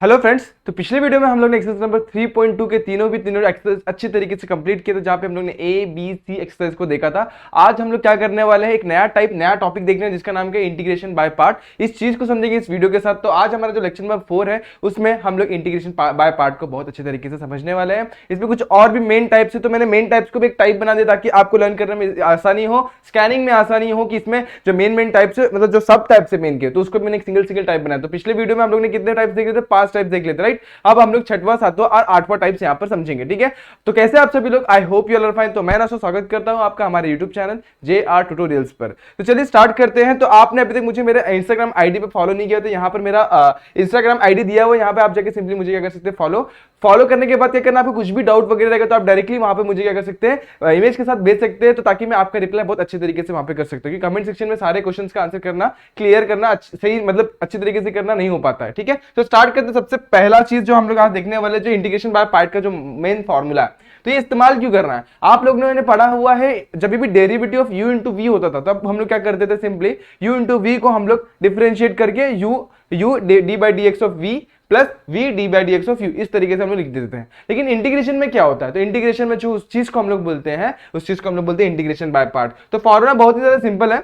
Hello friends, तो पिछले video में हम लोग ने एक्सरसाइज नंबर 3.2 के तीनों एक्सरसाइज अच्छी तरीके से कंप्लीट किए थे, जहां पे हम लोग ने ए बी सी एक्सरसाइज को देखा था। आज हम लोग क्या करने वाले हैं, एक नया टॉपिक देखने हैं जिसका नाम है इंटीग्रेशन बाय पार्ट। इस चीज को समझेंगे इस वीडियो के साथ। तो आज हमारा जो लेक्चर नंबर 4 है उसमें हम लोग इंटीग्रेशन बाय पार्ट को बहुत अच्छे तरीके से समझने वाले हैं। इसमें कुछ और भी मेन टाइप्स है, तो मैंने मेन टाइप्स को भी एक टाइप बना दिया ताकि आपको लर्न करने में आसानी हो, स्कैनिंग में आसानी हो कि इसमें जो मेन टाइप्स है, मतलब जो सब टाइप से मेन के, तो उसको मैंने एक सिंगल टाइप बनाया। तो पिछले वीडियो में हम लोग ने कितने टाइप्स देखे थे? 5 टाइप देख लेते, राइट। अब हम लोग छठवां, सातवां और आठवां टाइप्स यहां पर समझेंगे, ठीक है। तो कैसे आप सभी लोग? I hope you are fine. तो मैं नाशो स्वागत करता हूं आपका हमारे यूट्यूब चैनल JR ट्यूटोरियल्स पर। तो चलिए स्टार्ट करते हैं। तो आपने अभी तक मुझे मेरे इंस्टाग्राम आईडी पे फॉलो नहीं किया, तो यहां पर मेरा इंस्टाग्राम आईडी दिया हुआ, यहां पे आप जाके सिंपली मुझे क्या कर सकते हैं, फॉलो करने के बाद क्या करना, आपको कुछ भी डाउट वगैरह रहेगा तो आप डायरेक्टली वहां पे मुझे क्या कर सकते हैं, इमेज के साथ भेज सकते हैं, तो ताकि मैं आपका रिप्लाई बहुत अच्छे तरीके से वहां पे कर सकता हूं। कमेंट सेक्शन में सारे क्वेश्चंस का आंसर करना, क्लियर करना सही, मतलब अच्छी तरीके से करना नहीं हो पाता है, ठीक है। तो स्टार्ट करते हैं। सबसे पहला चीज जो हम लोग आज देखने वाले, जो इंटीग्रेशन बाय पार्ट का जो मेन फॉर्मूला है, तो ये इस्तेमाल क्यों करना है? आप लोगों ने पढ़ा हुआ है, जब भी derivative of u into v होता था तब हम लोग क्या करते थे, सिंपली u इंटू वी को हम लोग डिफरेंशिएट करके u D by D x of v plus v D by D x of u, इस तरीके से हम लोग लिख देते हैं। लेकिन इंटीग्रेशन में क्या होता है? तो इंटीग्रेशन में जो उस चीज को हम लोग बोलते हैं, उस चीज को हम लोग बोलते हैं इंटीग्रेशन बाय पार्ट। तो फॉर्मूला बहुत ही ज्यादा सिंपल है।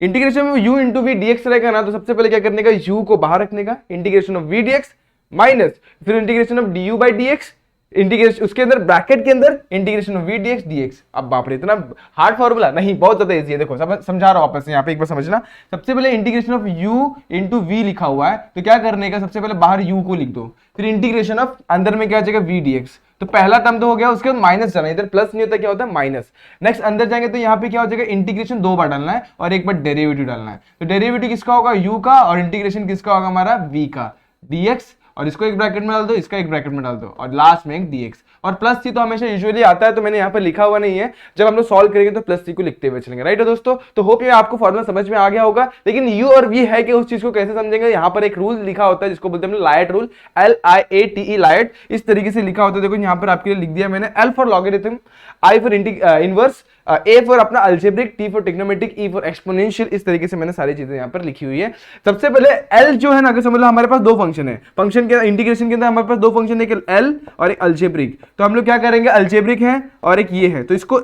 इंटीग्रेशन में u into v d x रहेगा ना, तो सबसे पहले क्या करने का, u को बाहर रखने का, integration of v dx minus फिर integration of du by dx, integration उसके अंदर ब्रैकेट के अंदर integration of v dx dx। अब बाप रे, इतना हार्ड फॉर्मूला नहीं, बहुत ज्यादा इजी है। देखो समझा रहा हूं वापस, यहाँ पे एक बार समझना। सबसे पहले integration of u into v लिखा हुआ है, तो क्या करने का, सबसे पहले बाहर u को लिख दो, फिर इंटीग्रेशन ऑफ अंदर में क्या आ जाएगा, v dx। तो पहला टर्म तो हो गया, उसके बाद माइनस जाना, इधर प्लस नहीं होता, क्या होता है माइनस। नेक्स्ट अंदर जाएंगे तो यहाँ पे क्या हो जाएगा, इंटीग्रेशन 2 बार डालना है और एक बार डेरिवेटिव डालना है। तो डेरिवेटिव किसका होगा, u का, और इंटीग्रेशन किसका होगा, हमारा v का, dx। और इसको एक ब्रैकेट में डाल दो, इसका एक ब्रैकेट में डाल दो, और लास्ट में एक dx। और प्लस सी तो हमेशा यूजुअली आता है, तो मैंने यहाँ पे लिखा हुआ नहीं है, जब हम लोग सॉल्व करेंगे तो प्लस सी को लिखते हुए चलेंगे, राइट है दोस्तों। तो होप ये आपको फॉर्मूला समझ में आ गया होगा। लेकिन u और v है कि उस चीज को कैसे समझेंगे, यहाँ पर एक रूल लिखा होता है जिसको बोलते हैं लायट रूल, LIATE लायट, इस तरीके से लिखा होता है। देखो यहाँ पर आपके लिए लिख दिया मैंने, L for logarithm, I for inverse, A for अपना algebraic, T for trigonometric, E for exponential. इस तरीके से मैंने सारी चीजें यहाँ पर लिखी हुई है। सबसे पहले L जो है ना, अगर समझ लो हमारे पास 2 फंक्शन है, फंक्शन के इंटीग्रेशन के अंदर हमारे पास 2 फंक्शन है, एक L और एक अल्जेब्रिक। तो हम लोग क्या करेंगे, अल्जेब्रिक है और एक ये है, तो इसको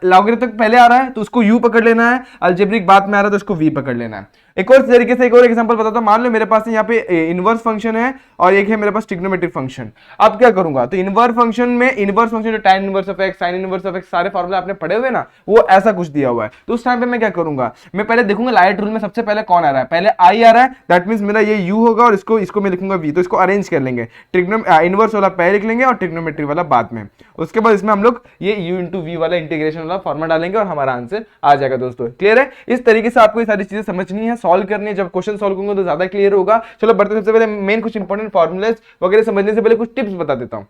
लॉगरिथम पहले आ रहा है तो उसको u पकड़ लेना है, अलजेब्रिक बाद में आ रहा है तो उसको v पकड़ लेना है। एक और तरीके से एक और एग्जांपल बताता हूं। मान लो मेरे पास यहाँ पे इनवर्स फंक्शन है और एक है मेरे पास ट्रिग्नोमेट्रिक फंक्शन। अब क्या करूंगा, तो इनवर्स फंक्शन में, इनवर्स फंक्शन जो tan inverse of x, sin inverse of x, सारे फॉर्मूले आपने पढ़े हुए ना, वो ऐसा कुछ दिया हुआ है। तो उस टाइम पे मैं क्या करूंगा, मैं पहले देखूंगा लाइट रूल में सबसे पहले कौन आ रहा है, पहले i आ रहा है, दैट मींस मेरा ये u होगा और इसको मैं लिखूंगा v। तो इसको अरेंज कर लेंगे, इनवर्स वाला पहले लिख लेंगे और ट्रिग्नोमेट्री वाला बाद में। उसके बाद इसमें हम लोग ये u इंटू वी वाला इंटीग्रेशन वाला फॉर्मूला डालेंगे और हमारा आंसर आ जाएगा। दोस्तों क्लियर है? इस तरीके से आपको ये सारी चीजें समझनी है, सॉल्व करनी है। जब क्वेश्चन सॉल्व करूंगा तो ज्यादा क्लियर होगा। चलो बढ़ते, सबसे पहले मेन कुछ इंपॉर्टेंट फॉर्मूलेस वगैरह समझने से पहले कुछ टिप्स बता देता हूं।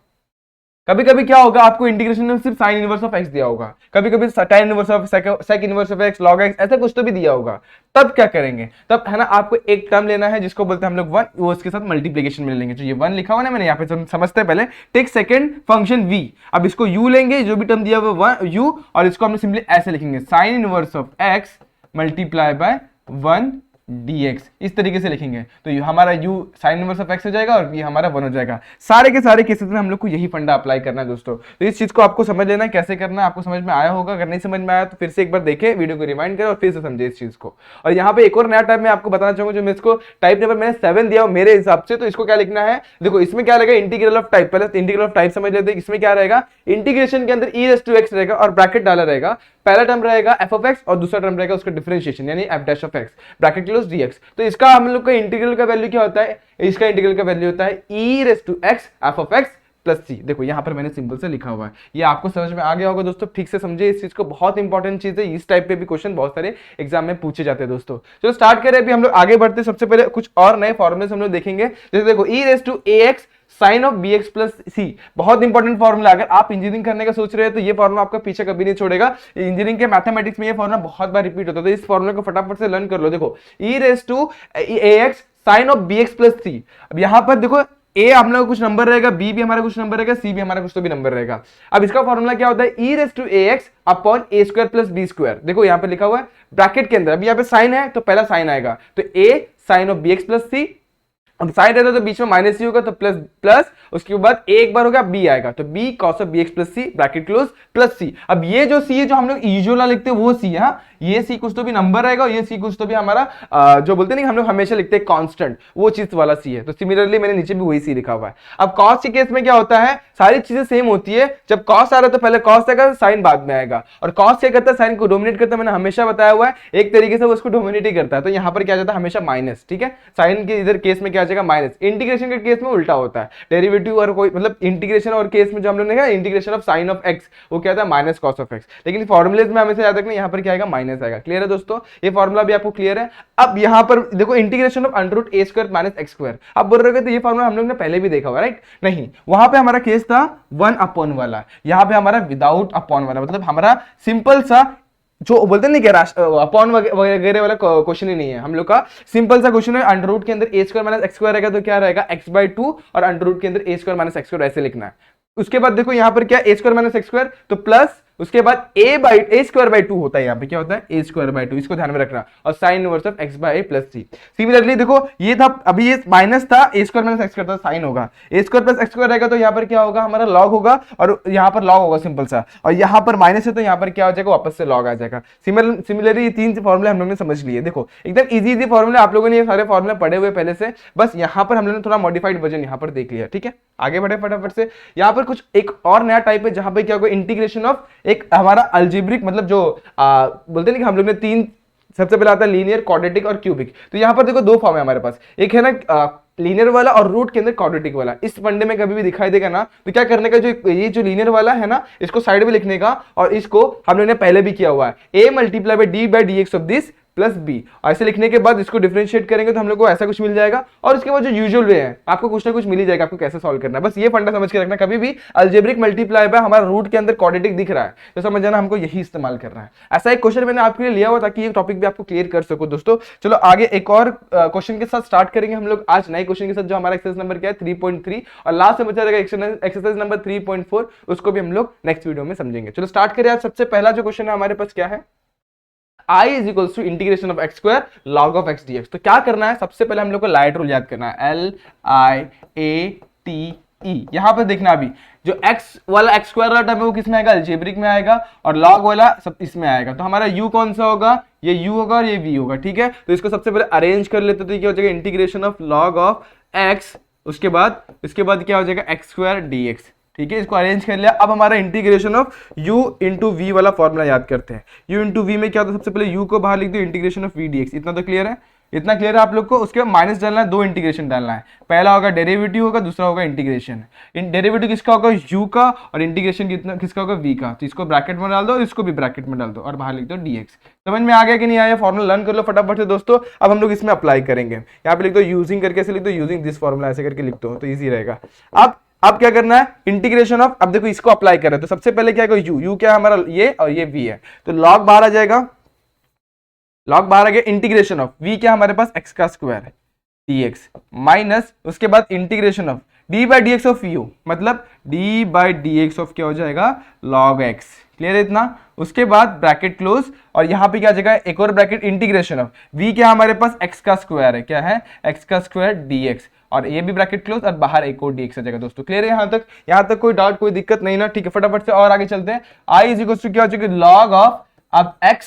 कभी कभी क्या होगा, आपको इंटीग्रेशन में सिर्फ sin इनवर्स ऑफ x दिया होगा, कभी कभी tan inverse of sec inverse of x, log x, ऐसा कुछ तो भी दिया होगा। तब क्या करेंगे, तब है ना, आपको एक टर्म लेना है जिसको बोलते हैं हम लोग 1, वो उसके साथ मल्टीप्लिकेशन में लेंगे। जो ये 1 लिखा हुआ ना मैंने यहाँ पे, समझते हैं पहले। टेक सेकंड फंक्शन v, अब इसको u लेंगे, जो भी टर्म दिया हुआ u, और इसको हम सिंपली ऐसे लिखेंगे, sin inverse of x multiply bye 1 dx, इस तरीके से लिखेंगे। तो हमारा u sin inverse of x हो जाएगा और v हमारा 1 हो जाएगा। सारे के सारे केसेस में हम लोग को यही फंडा अप्लाई करना है दोस्तों। तो इस चीज को आपको समझ लेना है कैसे करना है, आपको समझ में आया होगा। अगर नहीं समझ में आया तो फिर से एक बार देखें, वीडियो को रिवाइंड करें और फिर से समझे इस चीज को। और यहाँ पे एक और नया टाइप मैं आपको बताना चाहूंगा, जो मैं इसको टाइप नंबर मैंने 7 दिया मेरे हिसाब से। तो इसको क्या लिखना है, देखो इसमें क्या रहेगा, इंटीग्रल ऑफ टाइप। पहले इंटीग्रल ऑफ टाइप समझ लेते हैं। इसमें क्या रहेगा, इंटीग्रेशन के अंदर e⁻x रहेगा और ब्रैकेट डाला रहेगा। पहला टर्म रहेगा f ऑफ x और दूसरा टर्म रहेगा उसका डिफरेंशिएशन यानी f dash of x, bracket close dx। तो इसका हम लोग का इंटीग्रल का वैल्यू क्या होता है, इसका इंटीग्रल का वैल्यू होता है e⁻x f of x plus c। देखो यहाँ पर मैंने सिंपल से लिखा हुआ है, ये आपको समझ में आ गया होगा दोस्तों। ठीक से समझे इस चीज को, बहुत इंपॉर्टेंट चीज है। इस टाइप पे भी क्वेश्चन बहुत सारे एग्जाम में पूछे जाते हैं दोस्तों। चलो स्टार्ट करें, अभी हम लोग आगे बढ़ते। सबसे पहले कुछ और नए फॉर्मूले हम लोग देखेंगे। जैसे देखो e⁻ax sin of bx plus c, बहुत इंपॉर्टेंट फॉर्मूला। अगर आप इंजीनियरिंग करने का सोच रहे हैं तो ये फॉर्मूला आपका पीछे कभी नहीं छोड़ेगा। इंजीनियरिंग के मैथमेटिक्स में ये फॉर्मूला बहुत बार रिपीट होता है, तो इस फॉर्मूला को फटाफट से लर्न कर लो। देखो e⁻ax sin of bx plus c। अब यहां पर देखो a हम लोग कुछ नंबर रहेगा, b भी हमारा कुछ नंबर रहेगा, c भी हमारा कुछ तो भी नंबर रहेगा। अब इसका फॉर्मूला क्या होता है, e⁻ax upon a square plus b square. देखो यहाँ पे लिखा हुआ है ब्रैकेट के अंदर, अभी यहाँ पे साइन है तो पहला साइन आएगा, तो a sin of bx plus c अब साइन रहता तो बीच में माइनस सी होगा तो प्लस प्लस, उसके बाद एक बार होगा बी आएगा तो B cos of B X plus C bracket close plus C. अब ये जो सी है जो हम लोग यूजुअल लिखते हैं वो सी है, ये सी कुछ तो भी नंबर आएगा और ये सी कुछ तो भी हमारा जो बोलते हैं हम लोग हमेशा लिखते हैं कांस्टेंट, वो चीज वाला सी है। तो सिमिलरली मैंने नीचे भी वही सी लिखा हुआ है। अब कॉस के केस में क्या होता है, सारी चीजें सेम होती है, जब कॉस आ रहा है तो पहले कॉस आएगा साइन बाद में आएगा, और कॉस क्या करता है साइन को डोमिनेट करता है, मैंने हमेशा बताया हुआ है एक तरीके से वो उसको डोमिनेट ही करता है। तो यहाँ पर क्या जाता है हमेशा माइनस, ठीक है, साइन के इधर केस में क्या आ जाएगा माइनस। इंटीग्रेशन के केस में उल्टा होता है, डेरिवेटिव और कोई मतलब इंटीग्रेशन और केस में जो हम लोग ने कहा integration of sine of x वो क्या था माइनस कॉस ऑफ एक्स, लेकिन फॉर्मुलेज में हमेशा याद रखना यहाँ पर क्या आएगा माइनस आएगा। क्लियर है दोस्तों, ये फॉर्मुला भी आपको क्लियर है। अब यहाँ पर देखो integration of under root a square minus x square, अब बोल रहे थे ये फॉर्मुला हम लोग ने पहले भी देखा हुआ राइट, नहीं वहां पे हमारा केस था 1 अपॉन वाला, यहाँ पे हमारा विदाउट अपॉन वाला, मतलब हमारा सिंपल सा जो बोलते नहीं क्या अपॉन वगैरह वाला क्वेश्चन ही नहीं है हम लोग का, सिंपल सा क्वेश्चन है अंडर रूट के अंदर A square minus x square रहेगा तो क्या रहेगा x/2 और अंडर रूट के अंदर A square minus x square ऐसे लिखना है। उसके बाद देखो यहाँ पर क्या ए स्क्वायर माइनस एक्स स्क्वायर तो प्लस उसके बाद ए स्क्वायर बाई 2 होता है, यहाँ पे क्या होता है ए स्क्वायर बाई 2, इसको ध्यान में रखना, और sine inverse of x by a plus c. Similarly देखो ये था अभी ये माइनस था a square minus x square था, साइन होगा a square plus x square रहेगा तो यहाँ पर क्या होगा हमारा लॉग होगा, और यहाँ पर लॉग होगा सिंपल सा, और यहाँ पर माइनस है तो यहाँ पर क्या हो जाएगा वापस से लॉग आ जाएगा। सिमिलरली ये तीन फॉर्मुले हम लोग ने समझ लिए, देखो एकदम इजी फॉर्मुले, आप लोगों ने ये सारे फॉर्मुले पढ़े हुए पहले से, बस यहाँ पर हम लोगों ने थोड़ा मॉडिफाइड वर्जन यहाँ पर देख लिया। ठीक है, आगे बढ़े फटाफट से। यहाँ पर कुछ एक और नया टाइप है जहां पे क्या होगा इंटीग्रेशन ऑफ एक हमारा अल्जेब्रिक, मतलब जो बोलते हैं कि हम लोग ने तीन, सबसे पहले आता है लीनियर, क्वाड्रेटिक और क्यूबिक। तो यहाँ पर देखो दो फॉर्म है हमारे पास, एक है ना लीनियर वाला और रूट के अंदर क्वाड्रेटिक वाला। इस फंडे में कभी भी दिखाई देगा ना तो क्या करने का, जो ये जो लीनियर वाला है ना इसको साइड में लिखने का, और इसको हम लोगों ने पहले भी किया हुआ है a multiply by d by D x of this plus b, ऐसे लिखने के बाद इसको डिफरेंशिएट करेंगे तो हम लोग को ऐसा कुछ मिल जाएगा, और उसके बाद जो यूजुअल वे है आपको कुछ ना कुछ मिल ही जाएगा, आपको कैसे सॉल्व करना है बस ये फंडा समझ के रखना। कभी भी अल्जेब्रिक मल्टीप्लाई बाय हमारा रूट के अंदर क्वाड्रेटिक दिख रहा है तो समझ जाना हमको यही इस्तेमाल करना है। ऐसा एक क्वेश्चन मैंने आपके लिए लिया हुआ ताकि ये टॉपिक भी आपको क्लियर कर सको दोस्तों। चलो आगे एक और क्वेश्चन के साथ स्टार्ट करेंगे हम लोग आज, नए क्वेश्चन के साथ, जो हमारा एक्सरसाइज नंबर क्या है 3.3, और लास्ट में बचा रहेगा एक्सरसाइज नंबर 3.4, उसको भी हम लोग नेक्स्ट वीडियो में समझेंगे। चलो स्टार्ट करें। आज सबसे पहला जो क्वेश्चन है हमारे पास क्या है, I is equal to integration of x square log of x d x. तो क्या करना है, सबसे पहले हम लोग को लाइट रूल याद करना है, LIATE। यहां पर देखना अभी जो x वाला एक्स स्क्वायर वाला टर्म है वो किसमें आएगा, अल्जेब्रिक में आएगा, और लॉग वाला सब इसमें आएगा। तो हमारा u कौन सा होगा, ये u होगा और ये v होगा। ठीक है, तो इसको सबसे पहले अरेंज कर लेते तो क्या हो जाएगा integration of log of x, उसके बाद क्या हो जाएगा एक्स स्क्वायर डीएक्स। ठीक है, इसको अरेंज कर लिया। अब हमारा integration of u into v वाला फॉर्मूला याद करते हैं। u इंटू वी में क्या होता है, सबसे पहले u को बाहर लिख दो, इंटीग्रेशन ऑफ v dx। इतना तो क्लियर है, इतना क्लियर है आप लोग को। उसके बाद माइनस डालना है, दो इंटीग्रेशन डालना है, पहला होगा डेरिवेटिव होगा, दूसरा होगा इंटीग्रेशन। डेरिवेटिव किसका होगा u का, और इंटीग्रेशन किसका होगा v का। तो इसको ब्रैकेट में डाल दो और इसको भी ब्रैकेट में डाल दो और बाहर लिख दो dx। समझ में आ गया कि नहीं आया, फॉर्मूला लर्न कर लो फटाफट से दोस्तों। अब हम लोग इसमें अप्लाई करेंगे, यहाँ पे लिख दो यूजिंग करके ऐसे लिख दो, यूजिंग दिस फॉर्मूला ऐसे करके लिख दो तो ईजी रहेगा। अब क्या करना है, इंटीग्रेशन ऑफ, अब देखो इसको अप्लाई कर रहे हैं तो सबसे पहले क्या है, u क्या है हमारा ये, और ये v है, तो लॉग बाहर आ जाएगा, लॉग बाहर आ गया। इंटीग्रेशन ऑफ v क्या हमारे पास x का स्क्वायर dx, माइनस उसके बाद integration of d by D x of u, मतलब d by D x of क्या हो जाएगा log x। क्लियर है इतना, उसके बाद ब्रैकेट क्लोज, और यहाँ पे क्या आ जाएगा एक और ब्रैकेट, इंटीग्रेशन ऑफ v क्या हमारे पास x का स्क्वायर है, क्या है x का स्क्वायर dx, और ये भी ब्रैकेट क्लोज, और बाहर एक और dx आ जाएगा दोस्तों। क्लियर है यहाँ तक कोई डाउट कोई दिक्कत नहीं ना। ठीक है, फटाफट से और आगे चलते हैं। i इज इक्वल टू क्या हो जाएगा लॉग ऑफ, अब x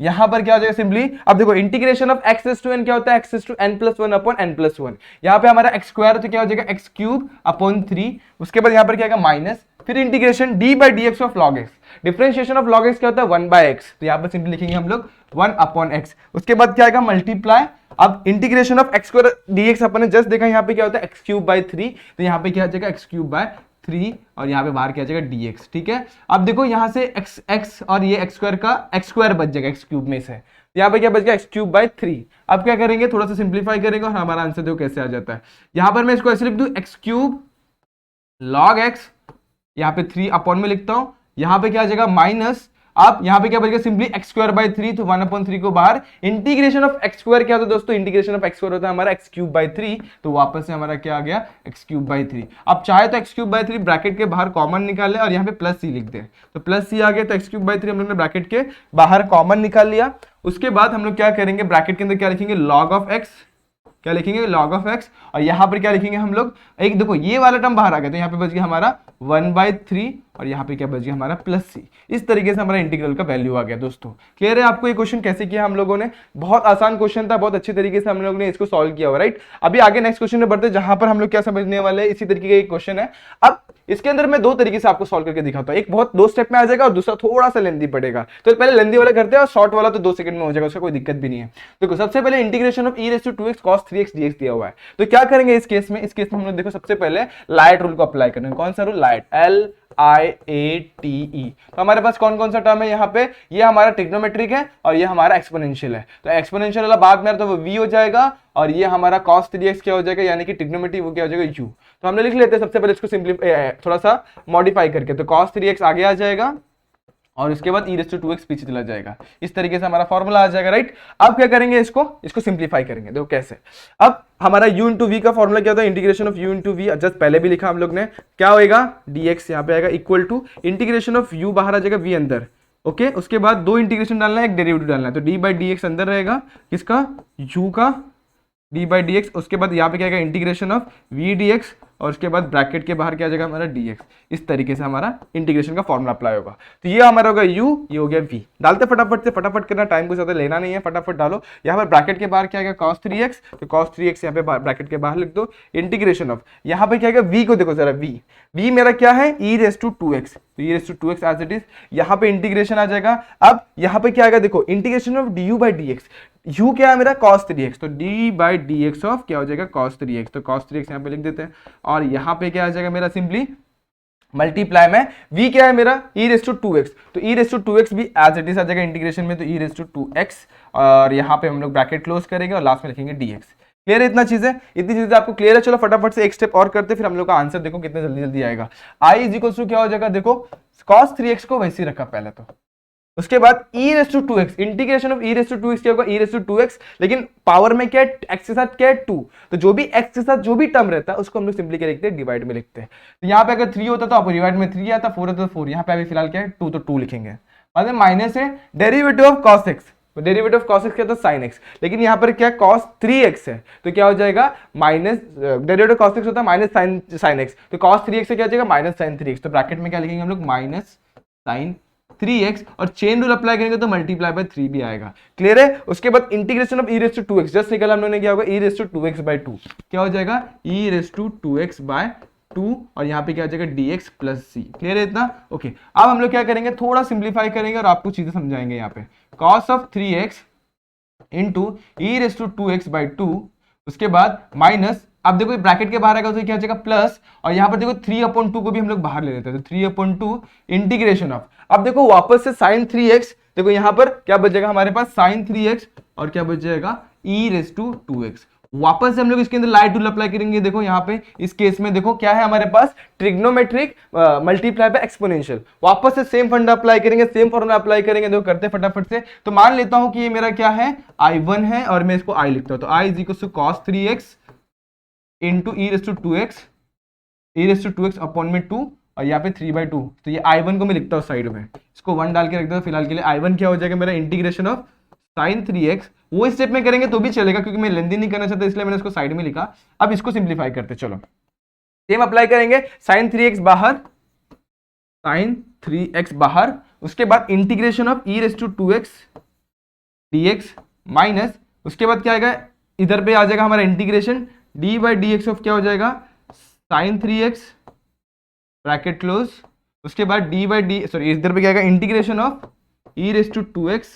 यहां पर क्या हो जाएगा सिंपली, अब देखो integration of x is to n क्या होता है, x is to n plus 1 upon n plus 1। यहाँ पे हमारा x स्क्वायर तो क्या हो जाएगा x क्यूब अपॉन 3, उसके बाद यहाँ पर क्या आएगा माइनस, फिर integration d by D x of log x। Differentiation of log x क्या होता है 1 बाई x, तो यहाँ पर सिंपली लिखेंगे हम लोग 1 अपॉन x। उसके बाद क्या आएगा मल्टीप्लाई, अब integration of x square dx अपन ने जस्ट देखा, यहाँ पे क्या होता है x क्यूब बाई 3, तो यहाँ पे क्या आ जाएगा x क्यूब बाय 3, और यहाँ पे बाहर क्या आ जाएगा dx। ठीक है, अब देखो यहाँ से x और ये x स्क्वायर का x स्क्वायर बच जाएगा x क्यूब में से, यहाँ पे क्या बच गया x क्यूब बाय 3। अब क्या करेंगे, थोड़ा सा सिंप्लीफाई करेंगे और हमारा आंसर देखो कैसे आ जाता है। यहाँ पर मैं इसको ऐसे लिख दूं x क्यूब log x, यहाँ पे 3 अपॉन में लिखता हूँ, यहाँ पे क्या आ जाएगा माइनस, अब यहाँ पे क्या बचेगा सिंपली x स्क्वायर बाय 3, तो 1 अपॉन 3 को बाहर, इंटीग्रेशन ऑफ x स्क्वायर क्या होता है दोस्तों, इंटीग्रेशन ऑफ x स्क्वायर होता है हमारा x क्यूब बाय 3, तो वापस से हमारा क्या आ गया x क्यूब बाय 3। अब चाहे तो x क्यूब बाय 3 ब्रैकेट के बाहर कॉमन निकाल ले और यहाँ पे प्लस c लिख दे, तो प्लस c आ गया, तो x क्यूब बाय 3 हम लोग ने ब्रैकेट के बाहर कॉमन निकाल लिया। उसके बाद हम लोग क्या करेंगे, ब्रैकेट के अंदर क्या लिखेंगे log ऑफ x, क्या लिखेंगे log ऑफ x, और यहाँ पर क्या लिखेंगे हम लोग, एक देखो ये वाला टर्म बाहर आ गया तो यहाँ पे बच गया हमारा 1/3 और यहाँ पे क्या बच गया हमारा प्लस c। इस तरीके से हमारा इंटीग्रल का वैल्यू आ गया। दोस्तों क्लियर है आपको ये क्वेश्चन कैसे किया हम लोगों ने? बहुत आसान क्वेश्चन था, बहुत अच्छे तरीके से हम लोग ने इसको सॉल्व किया हुआ, राइट। अभी आगे नेक्स्ट क्वेश्चन में बढ़ते हैं जहां पर हम लोग क्या समझने वाले हैं, इसी तरीके का एक क्वेश्चन है। अब इसके अंदर मैं दो तरीके से आपको सॉल्व करके दिखाता हूं, एक बहुत 2 स्टेप में आ जाएगा और दूसरा थोड़ा सा लेंथी पड़ेगा। तो पहले लेंथी वाला करते हैं और शॉर्ट वाला तो 2 सेकंड में हो जाएगा, उसका कोई दिक्कत भी नहीं है। देखो सबसे पहले integration of e⁻² cos 3x dx दिया हुआ है, तो क्या करेंगे इस केस में? इस केस में हम लोग देखो सबसे पहले लाइट रूल को अप्लाई करेंगे। कौन सा रूल? Light, LIATE। तो हमारे पास कौन कौन सा टर्म है यहाँ पे? ये हमारा ट्रिग्नोमेट्रिक है और ये हमारा एक्सपोनेंशियल है। तो एक्सपोनेंशियल वाला बाद में तो वो v हो जाएगा और ये हमारा cos 3x क्या हो जाएगा, यानी कि ट्रिग्नोमेट्री वो क्या हो जाएगा, u। तो हमने लिख लेते हैं सबसे पहले इसको सिंपलीफाई थोड़ा सा मॉडिफाई करके, तो cos 3x आगे आ जाएगा और उसके बाद e⁻² पीछे चला जाएगा। इस तरीके से हमारा फॉर्मूला आ जाएगा, राइट। अब क्या करेंगे, इसको सिंपलीफाई करेंगे। देखो कैसे। अब हमारा u इंटू वी का फॉर्मूला क्या होता है? Integration of u into v, just पहले भी लिखा हम लोग ने, क्या होएगा, dx यहाँ पे आएगा equal to integration of u बाहर आ जाएगा v अंदर, ओके। उसके बाद 2 इंटीग्रेशन डालना है, एक डेरिवेटिव डालना है, तो d/dx अंदर रहेगा किसका, u का, d/dx। उसके बाद यहाँ पे क्या आएगा, इंटीग्रेशन ऑफ v dx और उसके बाद ब्रैकेट के बाहर क्या आ जाएगा हमारा dx। इस तरीके से हमारा इंटीग्रेशन का फॉर्मूला अप्लाई होगा। तो ये हमारा होगा u, ये हो गया v। डालते फटाफट से, फटाफट करना, टाइम को ज्यादा लेना नहीं है, फटाफट डालो। यहाँ पर ब्रैकेट के बाहर क्या आएगा, cos 3x, तो cos 3x यहाँ पे ब्रैकेट के बाहर लिख दो। इंटीग्रेशन ऑफ यहाँ पे क्या आएगा, v को देखो जरा, v मेरा क्या है, e⁻²x, तो e⁻² एज इट इज। यहाँ पे इंटीग्रेशन आ जाएगा। अब यहाँ पे क्या आएगा, देखो इंटीग्रेशन ऑफ du/dx, u क्या है मेरा, cos 3x, तो d/dx ऑफ क्या हो जाएगा, cos 3x, तो cos 3x यहाँ पे लिख देते हैं। और यहाँ पे क्या आ जाएगा मेरा, सिंपली मल्टीप्लाई में v क्या है मेरा, e⁻²x, तो e⁻² भी एज इट इज आ जाएगा इंटीग्रेशन में, तो e⁻²x और यहाँ पे हम लोग ब्रैकेट क्लोज करेंगे और लास्ट में लिखेंगे dx। क्लियर है? इतना चीज है, इतनी चीजें आपको क्लियर है। चलो फटाफट से एक स्टेप और करते, फिर हम लोग का आंसर देखो कितने जल्दी जल्दी आएगा। i = क्या हो जाएगा, देखो cos 3x को वैसे ही रखा पहले, तो उसके बाद e⁻²x, इंटीग्रेशन ऑफ e⁻² क्या होगा, e⁻²x, लेकिन पावर में क्या है, x के साथ क्या है, 2, तो जो भी x के साथ जो भी टर्म रहता है उसको हम लोग सिंपली क्या लिखते हैं, डिवाइड में लिखते हैं। तो यहाँ पे अगर 3 होता तो डिवाइड में 3 आता, 4 होता तो 4, यहाँ पे अभी फिलहाल क्या है 2, तो 2 लिखेंगे। बाद में माइनस है डेरिवेटिव ऑफ cos x, तो डेरिवेटिव ऑफ cos x क्या था, sin x, लेकिन यहाँ पर क्या cos 3x है, तो क्या हो जाएगा माइनस, डेरिवेटिव cos x होता है माइनस sin x, तो cos 3x से क्या हो जाएगा माइनस sin 3x, तो ब्रैकेट में क्या लिखेंगे हम लोग, माइनस sin 3x, और चेन रूल अप्लाई करेंगे तो मल्टीप्लाई बाय 3 भी आएगा। क्लियर है? उसके बाद इंटीग्रेशन ऑफ e⁻²x, जस्ट निकल हम लोगों ने क्या होगा, e⁻²x/2, क्या हो जाएगा, e⁻²x/2 और यहाँ पे क्या हो जाएगा dx प्लस c। क्लियर है इतना? ओके। अब हम लोग क्या करेंगे, थोड़ा सिंप्लीफाई करेंगे और आपको चीजें समझाएंगे। यहाँ पे cos of 3x into e⁻²x/2, उसके बाद माइनस, अब देखो ब्रैकेट के बाहर आएगा तो क्या हो जाएगा प्लस, और यहाँ पर देखो 3/2 को भी हम लोग बाहर ले लेते हैं, तो 3/2 इंटीग्रेशन ऑफ, अब देखो वापस से sin 3x, देखो यहाँ पर क्या बच जाएगा हमारे पास sin 3x और क्या बच जाएगा e⁻²x। वापस से हम लोग इसके अंदर लाइट रूल अप्लाई करेंगे। देखो यहाँ पे इस केस में देखो क्या है हमारे पास, ट्रिग्नोमेट्रिक मल्टीप्लाई बाय एक्सपोनेंशियल, वापस से सेम फंडा अप्लाई करेंगे, सेम फॉर्मूला अप्लाई करेंगे। देखो करते फटाफट से, तो मान लेता हूं कि ये मेरा क्या है, I1 है और मैं इसको I लिखता हूं, तो I = cos 3x into e⁻²x upon में 2 और यहाँ पे 3/2, तो ये I1 को मैं लिखता हूँ साइड में, इसको 1 डाल के रख देता हूँ फिलहाल के लिए। I1 क्या हो जाएगा मेरा, इंटीग्रेशन ऑफ sin 3x, वो स्टेप में करेंगे तो भी चलेगा क्योंकि मैं लेंथी नहीं करना चाहता, इसलिए मैंने इसको साइड में लिखा। अब इसको सिंप्लीफाई करते, चलो सेम अप्लाई करेंगे, sin 3x बाहर, उसके बाद integration of e⁻²x dx minus, उसके बाद क्या आएगा, इधर पे आ जाएगा हमारा इंटीग्रेशन d/dx ऑफ क्या हो जाएगा, sin 3x ब्रैकेट क्लोज, उसके बाद इधर पे क्या आएगा, इंटीग्रेशन ऑफ e⁻²x,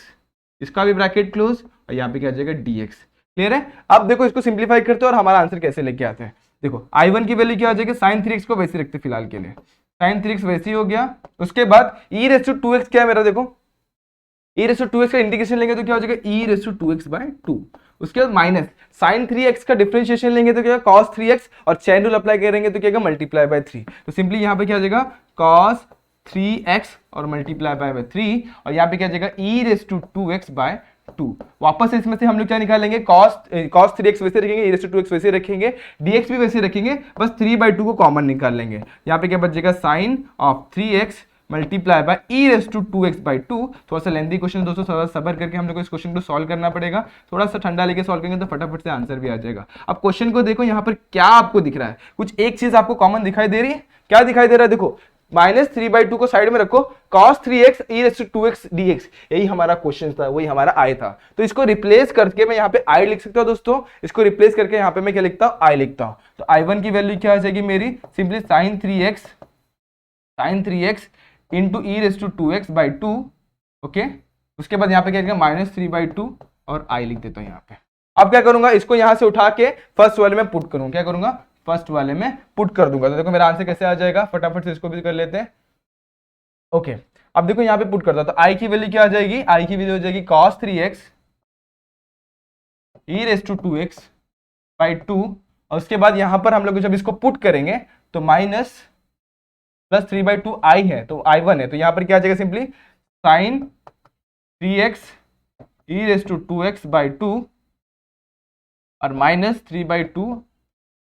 इसका भी ब्रैकेट क्लोज, और यहाँ पे क्या आ जाएगा dx। क्लियर है? अब देखो इसको सिंप्लीफाई करते हैं और हमारा आंसर कैसे लेके आते हैं। देखो I1 की वैल्यू क्या आ जाएगी, sin 3x को वैसे रखते फिलहाल के लिए, sin 3x वैसे ही हो गया। उसके बाद e⁻²x क्या है मेरा, देखो e⁻²x का इंटीग्रेशन लेंगे तो क्या हो जाएगा e⁻²x/2, उसके बाद माइनस sin 3x का डिफरेंशिएशन लेंगे तो क्या होगा cos 3x, और चेन रूल अप्लाई करेंगे तो क्या होगा मल्टीप्लाई बाय 3, तो सिंपली यहाँ पे क्या आ जाएगा cos 3x और मल्टीप्लाई बाय 3, और यहाँ पे क्या आ जाएगा e⁻²x/2। वापस इसमें से हम लोग क्या निकालेंगे, cos 3x वैसे रखेंगे, e⁻²x वैसे रखेंगे, dx भी वैसे रखेंगे, बस 3/2 को कॉमन निकाल लेंगे। यहाँ पे क्या बच जाएगा sin of 3x multiply by e raise to 2x/2। थोड़ा सा लेंथी क्वेश्चन दोस्तों, थोड़ा सबर करके हम लोग को इस क्वेश्चन को सॉल्व करना पड़ेगा, थोड़ा सा ठंडा लेके सॉल्व करेंगे तो फटाफट से आंसर भी आ जाएगा। अब क्वेश्चन को देखो, यहाँ पर क्या आपको दिख रहा है, कुछ एक चीज आपको कॉमन दिखाई दे रही है, क्या दिखाई दे रहा है, देखो -3/2 को साइड में रखो, cos 3x e raise to 2x dx, यही हमारा क्वेश्चन था, वही हमारा आई था। तो इसको रिप्लेस करके मैं यहाँ पे आई लिख सकता हूँ दोस्तों, इसको रिप्लेस करके यहाँ पे मैं क्या लिखता हूँ, आई लिखता हूँ। तो I1 की वैल्यू क्या आ जाएगी मेरी, simply sin 3x into e raise to 2x/2। Okay, उसके बाद यहाँ पे क्या -3/2 और आई लिख देता हूँ यहाँ पे। अब क्या करूंगा, इसको यहाँ से उठा के फर्स्ट वाले में पुट करूंगा, क्या करूंगा, फर्स्ट वाले में पुट कर दूंगा। तो देखो मेरा आंसर कैसे आ जाएगा, फटाफट से इसको भी कर लेते हैं। ओके, अब देखो यहाँ पे पुट करता तो आई की वैल्यू क्या आ जाएगी, आई की वैल्यू हो जाएगी cos 3x e raise to 2x/2, और उसके बाद यहाँ पर हम लोग जब इसको पुट करेंगे तो -+3/2 आई है, तो I1 है, तो यहाँ पर क्या आ जाएगा, simply sin 3x e raise to 2x/2 और -3/2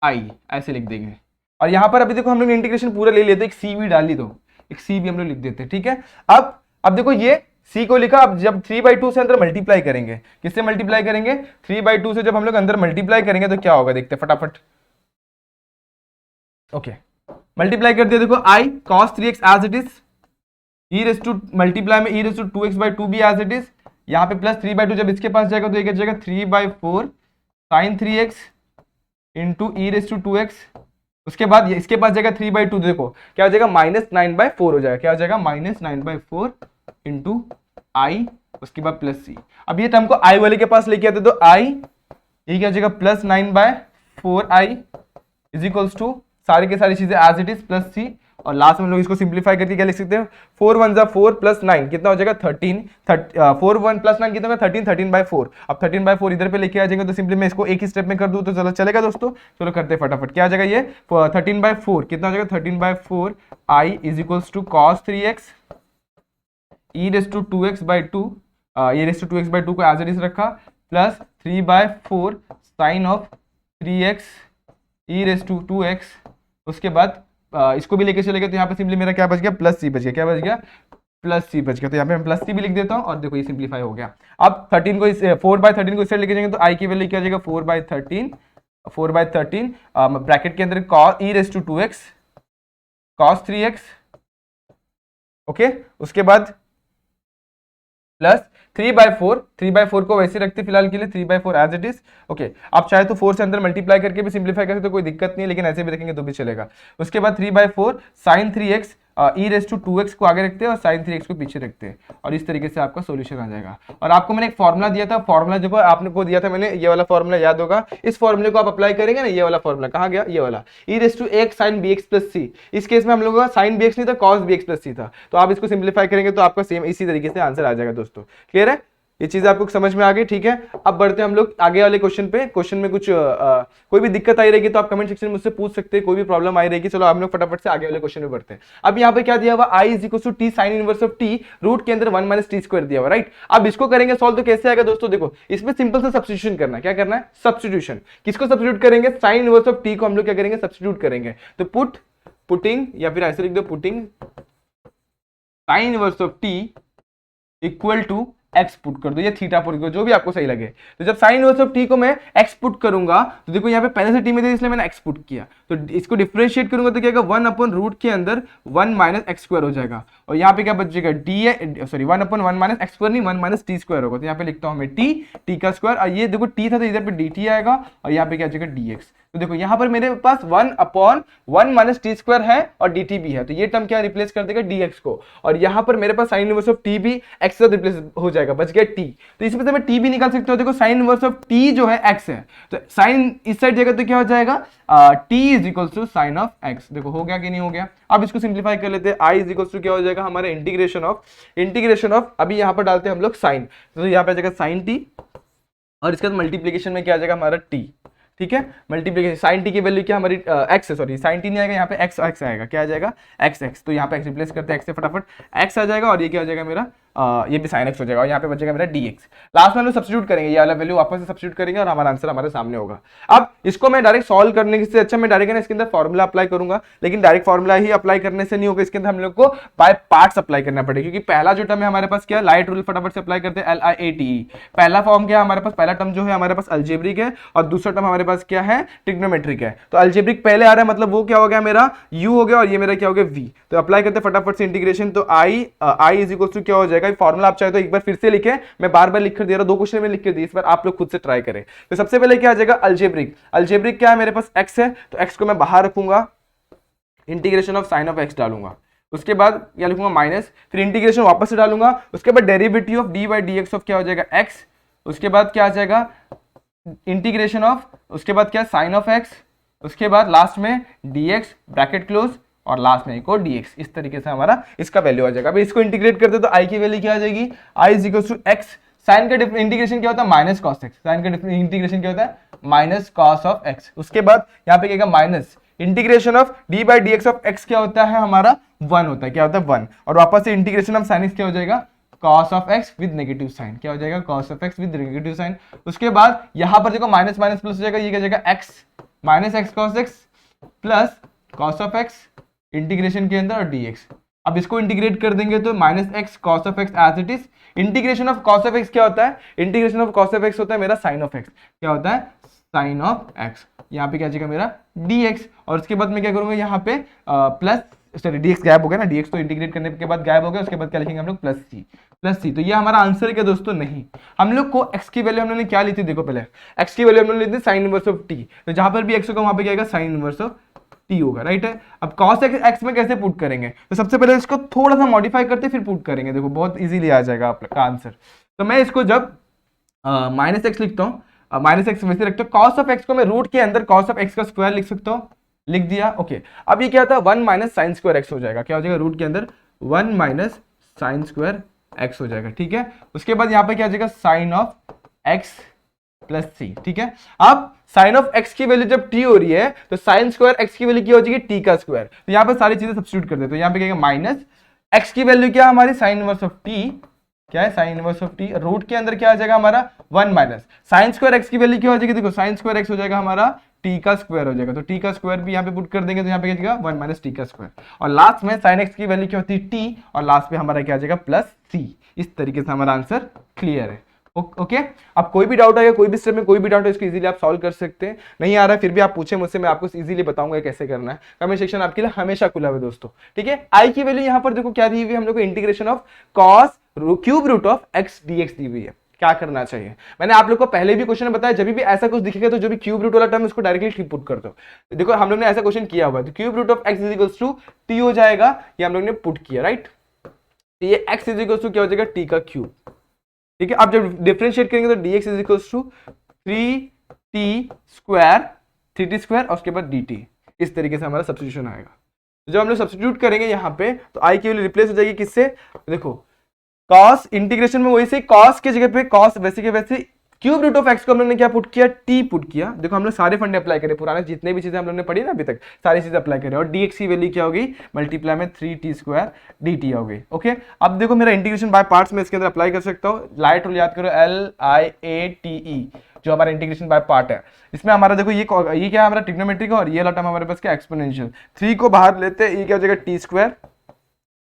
आई, ऐसे लिख देंगे। और यहां पर अभी देखो हम लोग इंटीग्रेशन पूरा ले लेते, एक सी भी डाल ली, तो एक सी भी हम लोग लिख देते हैं, ठीक है। अब देखो ये सी को लिखा, अब जब 3/2 से अंदर मल्टीप्लाई करेंगे, किससे मल्टीप्लाई करेंगे, 3/2 से जब हम लोग अंदर मल्टीप्लाई करेंगे तो क्या होगा, देखते हैं फटाफट। ओके, मल्टीप्लाई कर दिया, देखो I cos 3x as it is, e raise to multiply में ई रेस टू 2x/2 भी एज इट इज, यहाँ पे +3/2 जब इसके पास जाएगा तो ये क्या जाएगा 3/4 sin 3x into e raise to 2x, उसके बाद इसके पास जाएगा 3/2, देखो क्या हो जाएगा -9/4 हो जाएगा, क्या हो जाएगा -9/4 इंटू आई, उसके बाद +c। अब ये टर्म को आई वाले के पास लेके आते तो आई, ये क्या हो जाएगा +9/4 आई इज इक्वल्स टू सारी की सारी चीजें एज इट इज +c, और लास्ट में हम लोग इसको सिंप्लीफाई करके क्या लिख सकते हैं, 4 1 जा 4 + 9 कितना हो जाएगा 13, 4 1 + 9 कितना होगा 13, 13/4। अब 13/4 इधर पे लेके आ जाएंगे तो सिंपली मैं इसको एक ही स्टेप में कर दूं तो चलो चलेगा दोस्तों, चलो करते हैं फटाफट। क्या आ जाएगा ये 13/4 कितना हो जाएगा 13/4 I is equals to cos 3x e raise to 2x/2, ये रेस टू 2x/2 को एज इट इज रखा, plus 3/4 sine of 3x e raise to 2x, उसके बाद इसको भी लेके चले गए तो यहाँ पे सिंपली मेरा क्या बच गया, +c बच गया, क्या बच गया +c बच गया। तो यहाँ पे मैं +c भी लिख देता हूँ और देखो ये सिंप्लीफाई हो गया। अब 13 को 4/13 को इस साइड लेके जाएंगे तो आई की वैल्यू क्या आ जाएगा 4/13 ब्रैकेट के अंदर e raise to 2x cos 3x, okay, उसके बाद प्लस 3/4 को वैसे रखते फिलहाल के लिए 3/4 एज इट इज। ओके, आप चाहे तो 4 से अंदर मल्टीप्लाई करके भी सिंप्लीफाई कर सकते हो, कोई दिक्कत नहीं है, लेकिन ऐसे भी रखेंगे तो भी चलेगा। उसके बाद 3/4 sin 3x e raise to 2x को आगे रखते हैं और sin 3x को पीछे रखते हैं, और इस तरीके से आपका सॉल्यूशन आ जाएगा। और आपको मैंने एक फॉर्मुला दिया था, फॉर्मुला देखो आपने को दिया था मैंने, ये वाला फॉर्मुला याद होगा, इस फॉर्मुले को आप अप्लाई करेंगे ना, ये वाला फॉर्मुला कहाँ गया, ये वाला e raise to x sin bx + c, इस केस में हम लोगों का sin bx नहीं था cos bx + c था, तो आप इसको सिंप्लीफाई करेंगे तो आपका सेम इसी तरीके से आंसर आ जाएगा दोस्तों। क्लियर है, ये चीज आपको समझ में आ गई, ठीक है। अब बढ़ते हैं हम लोग आगे वाले क्वेश्चन पे। क्वेश्चन में कुछ कोई भी दिक्कत आई रहेगी तो आप कमेंट सेक्शन में मुझसे पूछ सकते हैं, कोई भी प्रॉब्लम आई रहेगी। चलो हम लोग फटाफट से आगे वाले क्वेश्चन में बढ़ते हैं। अब यहाँ पे क्या दिया हुआ, i = t sin 1/t, root के अंदर 1 - t² दिया हुआ, राइट। अब इसको करेंगे सॉल्व तो कैसे आएगा दोस्तों, देखो इसमें सिंपल सा सब्स्टिट्यूशन करना है, क्या करना है, सब्स्टिट्यूशन। किसको सब्स्टिट्यूट करेंगे, sin 1/t को हम लोग क्या करेंगे, सब्स्टिट्यूट करेंगे। तो पुटिंग या फिर ऐसे लिख दो, putting sin 1/t equal to x put कर दो, या थीटा पुट कर दो, जो भी आपको सही लगे। तो जब sin 1/t को मैं x पुट करूंगा तो देखो यहाँ पे पहले से t में थे इसलिए मैंने x पुट किया, तो इसको डिफरेंशिएट करूंगा तो क्या होगा 1/रूट के अंदर 1 - x² हो जाएगा, और यहाँ पे क्या बचेगा d, सॉरी 1/1 - x² नहीं 1 - t² होगा। तो यहाँ पे लिखता हूँ मैं t का स्क्वायर, और ये देखो t था तो इधर पे dt आएगा, और यहाँ पे क्या जाएगा dx। तो देखो यहाँ पर मेरे पास 1/1 - t² है और dt भी है, तो ये टर्म क्या रिप्लेस कर देगा dx को, और यहाँ पर मेरे पास sin 1/t भी x से रिप्लेस हो जाएगा, बच गया t। तो इसमें से मैं t भी निकाल सकता हूँ, देखो sin 1/t जो है x है, तो sin इस साइड जाएगा तो क्या हो जाएगा t = sin of x। देखो हो गया कि नहीं हो गया। अब इसको सिंप्लीफाई कर लेते हैं, i = क्या हो जाएगा हमारा इंटीग्रेशन ऑफ अभी यहाँ पर डालते हैं हम लोग sin, तो यहाँ पे आ जाएगा sin t, और इसके बाद मल्टीप्लीकेशन में क्या आ जाएगा हमारा t, ठीक है। मल्टीप्लीकेशन sin t की वैल्यू क्या हमारी x है, सॉरी sin t नहीं आएगा, यहाँ पे x आएगा, क्या आ जाएगा x, तो यहाँ पे x रिप्लेस करते हैं x से, फटाफट x आ जाएगा, और ये क्या आ जाएगा मेरा ये भी sin x हो जाएगा और यहाँ पे बचेगा मेरा dx। लास्ट में हम लोग सब्स्टिट्यूट करेंगे, ये वाला वैल्यू वापस से सब्स्टिट्यूट करेंगे और हमारा आंसर हमारे सामने होगा। अब इसको मैं डायरेक्ट सॉल्व करने से अच्छा मैं डायरेक्ट इसके अंदर फॉर्मूला अप्लाई करूंगा, लेकिन डायरेक्ट फॉर्मूला ही अप्लाई करने से नहीं होगा, इसके अंदर हम लोग को बाय पार्ट्स अप्लाई करना पड़ेगा, क्योंकि पहला जो टर्म है हमारे पास क्या है, लाइट रूल फटाफट से अप्लाई करते हैं, LIATE। पहला फॉर्म क्या है हमारे पास, पहला टर्म जो है हमारे पास अलजेब्रिक है और दूसरा टर्म हमारे पास क्या है, ट्रिग्नोमेट्रिक है। तो अलजेब्रिक पहले आ रहा है, मतलब वो क्या हो गया मेरा u हो गया और ये मेरा क्या हो गया v। तो अप्लाई करते हैं फटाफट से इंटीग्रेशन, तो i इज इक्वल टू क्या हो जाएगा, फॉर्मूला आप चाहे तो एक बार फिर से लिखें, मैं बार बार लिख कर दे रहा हूं, 2 क्वेश्चन में लिख कर दी, इस बार आप लोग खुद से ट्राई करें। तो सबसे पहले क्या आ जाएगा, अलजेब्रिक। अलजेब्रिक क्या है मेरे पास, x है, तो x को मैं बाहर रखूंगा, integration of sine of x डालूंगा, उसके बाद क्या लिखूंगा माइनस, फिर इंटीग्रेशन वापस से डालूंगा, उसके बाद derivative of d by D x of क्या हो जाएगा x, उसके बाद क्या आ जाएगा इंटीग्रेशन ऑफ, उसके बाद क्या साइन ऑफ x, उसके बाद लास्ट में dx ब्रैकेट क्लोज और लास्ट में एक और dx। इस तरीके से हमारा इसका वैल्यू आ जाएगा। अभी इसको इंटीग्रेट करते तो i की वैल्यू क्या आ जाएगी, i is equal to x, sine का इंटीग्रेशन क्या होता है माइनस कॉस एक्स, साइन का इंटीग्रेशन क्या होता है माइनस कॉस ऑफ एक्स। उसके बाद यहाँ पे क्या minus integration of d by D x of x क्या होता है हमारा 1 होता है, क्या होता है 1, और वापस से इंटीग्रेशन ऑफ साइन एक्स क्या हो जाएगा cos of x with negative sine, क्या हो जाएगा cos of x with negative sine. उसके बाद यहां पर देखो माइनस माइनस प्लस हो जाएगा, ये क्या हो जाएगा x minus x cos x plus cos of x integration के अंदर और dx। अब इसको इंटीग्रेट कर देंगे तो minus x cos of x as it is, integration of cos of x क्या होता है, integration of cos of x होता है मेरा sin ऑफ x, क्या होता है sin ऑफ x। यहाँ पे क्या जाएगा मेरा dx, और उसके बाद मैं क्या करूंगा यहाँ पे प्लस, सॉरी dx गायब हो गया ना, dx तो इंटीग्रेट करने के बाद गायब हो गया, उसके बाद क्या लिखेंगे हम लोग प्लस सी। तो ये हमारा आंसर है क्या दोस्तों, नहीं, हम लोग को x की वैल्यू हम लोगों ने क्या ली थी, देखो पहले x की वैल्यू हम लोग ली थी साइन इनवर्स ऑफ t, तो जहां पर भी x होगा वहां पे क्या आएगा साइन इनवर्स ऑफ t होगा, राइट है। अब cos x में कैसे पुट करेंगे, तो सबसे पहले इसको थोड़ा सा मॉडिफाई करते फिर पुट करेंगे, देखो बहुत इजीली आ जाएगा आपका आंसर। तो मैं इसको जब माइनस एक्स लिखता हूँ, माइनस एक्स वैसे रखते हो, cos ऑफ x को मैं रूट के अंदर cos ऑफ x का स्क्वायर लिख सकता हूँ, लिख दिया ओके। अब ये क्या था 1 माइनस साइन स्क्वायर एक्स हो जाएगा, क्या हो जाएगा रूट के अंदर 1 माइनस साइन स्क्वायर एक्स हो जाएगा, ठीक है। उसके बाद यहाँ पे क्या आ जाएगा साइन ऑफ एक्स प्लस सी, ठीक है। अब साइन ऑफ एक्स की वैल्यू जब t हो रही है तो साइन स्क्वायर एक्स की वैल्यू क्या हो जाएगी t का स्क्वायर, तो यहाँ पे सारी चीजें सब्स्टिट्यूट कर देते, तो यहाँ पे क्या माइनस एक्स की वैल्यू क्या हमारी साइन इनवर्स ऑफ t, क्या है sine inverse of t, root के अंदर क्या आ जाएगा हमारा 1 माइनस साइन स्क्वायर एक्स की वैल्यू क्या हो जाएगी, देखो साइन स्क्वायर एक्स हो जाएगा हमारा t का स्क्वायर हो जाएगा, तो t का स्क्वायर भी यहाँ पे पुट कर देंगे तो यहाँ पे क्या जाएगा 1 माइनस t का स्क्वायर, और लास्ट में sin x की वैल्यू क्या होती है t, और लास्ट में हमारा क्या आ जाएगा प्लस c। इस तरीके से हमारा आंसर क्लियर है, ओके। अब कोई भी डाउट आएगा, कोई भी स्टेप में कोई भी डाउट है, इसको इजीली आप सॉल्व कर सकते हैं, नहीं आ रहा है फिर भी आप पूछे मुझसे, मैं आपको इजीली बताऊंगा कैसे करना है। कमेंट सेक्शन आपके लिए हमेशा खुला हुआ है दोस्तों, ठीक है। आई की वैल्यू यहाँ पर देखो क्या दी हुई है हम लोग को, integration of cos cube root of x dx दी हुई है, क्या करना चाहिए। मैंने आप लोग को पहले भी क्वेश्चन में बताया, जब भी ऐसा कुछ दिखेगा तो जो भी क्यूब रूट वाला टर्म उसको डायरेक्टली पुट कर दो। देखो हम लोग ने ऐसा क्वेश्चन किया हुआ है, तो cube root of x is equals to t हो जाएगा, ये हम लोग ने पुट किया, राइट। तो ये एक्स इज इक्वल्स टू क्या हो जाएगा टी का क्यूब, ठीक है। अब जब डिफरेंशिएट करेंगे तो dx is equals to 3t square 3t square और उसके बाद dt, इस तरीके से हमारा सब्स्टिट्यूशन आएगा। जब हम लोग सब्स्टिट्यूट करेंगे यहाँ पे तो i की वैल्यू रिप्लेस हो जाएगी किससे, देखो cos इंटीग्रेशन में वही से cos के जगह पे cos वैसे के वैसे क्यूब रूट ऑफ एक्स को हम लोग ने क्या पुट किया t पुट किया। देखो हम लोग सारे फंडे अप्लाई करें, पुराने जितने भी चीजें हम लोग ने पढ़ी ना अभी तक सारी चीजें अप्लाई करें, और dx की वैल्यू क्या होगी मल्टीप्लाई में 3t स्क्वायर dt हो गई, ओके। अब देखो मेरा इंटीग्रेशन बाय पार्ट्स में इसके अंदर अप्लाई कर सकता हूँ, लाइट रूल याद करो LIATE जो हमारा इंटीग्रेशन बाय पार्ट है। इसमें हमारा देखो ये क्या है हमारा ट्रिग्नोमेट्री का, और ये वाला टर्म हमारे पास क्या एक्सपोनेंशियल, 3 को बाहर लेते हैं, ये क्या हो जाएगा t square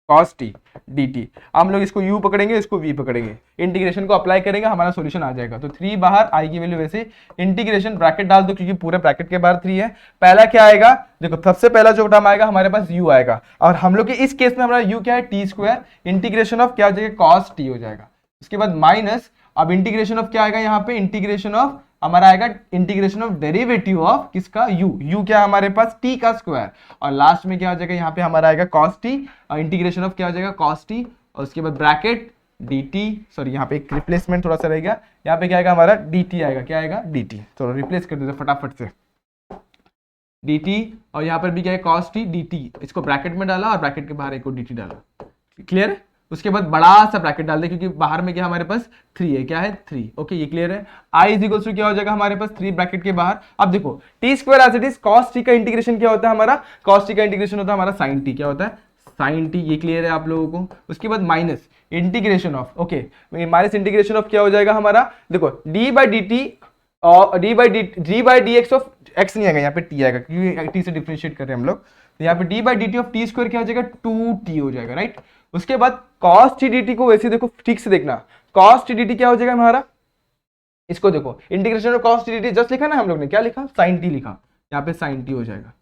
cos t dt। हम लोग इसको u पकड़ेंगे, इसको v पकड़ेंगे, इंटीग्रेशन को अप्लाई करेंगे, हमारा सॉल्यूशन आ जाएगा। तो 3 बाहर, i की वैल्यू वैसे इंटीग्रेशन ब्रैकेट डाल दो क्योंकि पूरे ब्रैकेट के बाहर 3 है। पहला क्या आएगा, देखो सबसे पहला जो टर्म आएगा हमारे पास u आएगा, और हम लोग के इस केस में हमारा u क्या है t स्क्वायर, इंटीग्रेशन ऑफ क्या हो जाएगा cos t हो जाएगा। उसके बाद माइनस, अब इंटीग्रेशन ऑफ क्या आएगा यहाँ पे, इंटीग्रेशन ऑफ हमारा आएगा इंटीग्रेशन ऑफ डेरिवेटिव ऑफ किसका u क्या हमारे पास t का स्क्वायर, और लास्ट में क्या हो जाएगा यहाँ पे हमारा आएगा cos t, इंटीग्रेशन ऑफ क्या हो जाएगा cos t, और उसके बाद ब्रैकेट dt, सॉरी यहाँ पे एक रिप्लेसमेंट थोड़ा सा रहेगा, यहाँ पे क्या आएगा हमारा dt आएगा, क्या आएगा dt, चलो रिप्लेस कर देते फटाफट से dt, और यहाँ पर भी क्या है cos t dt, इसको ब्रैकेट में डाला और ब्रैकेट के बाहर एक और dt डाला, क्लियर है। उसके बाद बड़ा सा ब्रैकेट डाल दे क्योंकि बाहर में क्या हमारे पास 3 है, क्या है 3, ओके ये क्लियर है। i इज इक्वल्स टू क्या हो जाएगा हमारे पास 3 ब्रैकेट के बाहर। अब देखो t square as it is cos t का इंटीग्रेशन क्या होता है हमारा, cos t का इंटीग्रेशन होता है हमारा sin t, क्या होता है sin t, ये क्लियर है आप लोगों को। उसके बाद minus integration of, okay, minus integration of क्या हो जाएगा हमारा, देखो डी बाई डी टी और D by D x of x नहीं आएगा, यहाँ पे टी आएगा क्योंकि टी से डिफरेंशिएट कर रहे हैं हम लोग, तो यहाँ पे D by d t of T square क्या हो जाएगा, 2t हो जाएगा, राइट। उसके बाद कॉस टी डी टी को वैसे देखो, ठीक से देखना, कॉस टी डी टी क्या हो जाएगा हमारा, इसको देखो integration of cos T d T just लिखा ना हम लोग ने, क्या लिखा, साइन टी लिखा, यहाँ पे साइन टी हो जाएगा,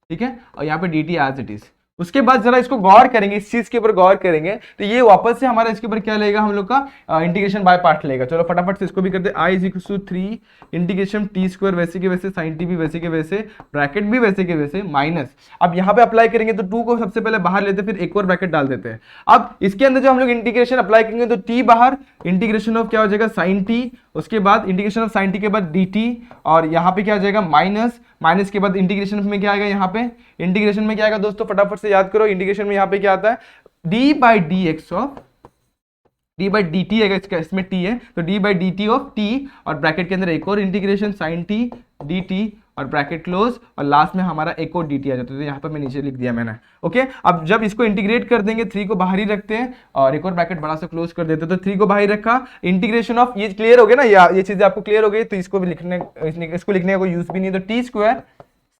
ठीक है, और यहाँ पे d t as it is. उसके बाद जरा इसको गौर करेंगे, इस चीज के ऊपर गौर करेंगे तो ये वापस से हमारा इसके ऊपर क्या लेगा हम लोग का इंटीग्रेशन बाय पार्ट लेगा। चलो फटाफट से इसको भी करते हैं, I is equal to 3 integration T square वैसे के वैसे, साइन टी भी वैसे के वैसे, ब्रैकेट भी वैसे के वैसे, माइनस, अब यहाँ पे अप्लाई करेंगे तो 2 को सबसे पहले बाहर लेते हैं, फिर एक और ब्रैकेट डाल देते हैं। अब इसके अंदर जो हम लोग इंटीग्रेशन अप्लाई करेंगे तो टी बाहर, इंटीग्रेशन ऑफ क्या हो जाएगा, साइन टी, उसके बाद इंटीग्रेशन ऑफ साइन टी के बाद डी टी, और यहाँ पे क्या हो जाएगा माइनस, माइनस के बाद इंटीग्रेशन में क्या आएगा, यहाँ पे इंटीग्रेशन में क्या आएगा दोस्तों, फटाफट से याद करो, इंटीग्रेशन में यहाँ पे क्या आता है, d by D x of d by d t, अगर इसमें टी है तो d by d t of T, और ब्रैकेट के अंदर एक और integration sine t d t और ब्रैकेट क्लोज, और लास्ट में हमारा एक और डी टी आ जाता है, तो यहाँ पर मैं नीचे लिख दिया मैंने, ओके। अब जब इसको इंटीग्रेट कर देंगे, 3 को बाहर ही रखते हैं और एक और ब्रैकेट बड़ा सा क्लोज कर देते हैं, तो 3 को बाहर रखा, इंटीग्रेशन ऑफ, ये क्लियर हो गया ना, ये चीजें आपको क्लियर हो गई, तो इसको भी लिखने का कोई यूज भी नहीं, तो टी स्क्वायर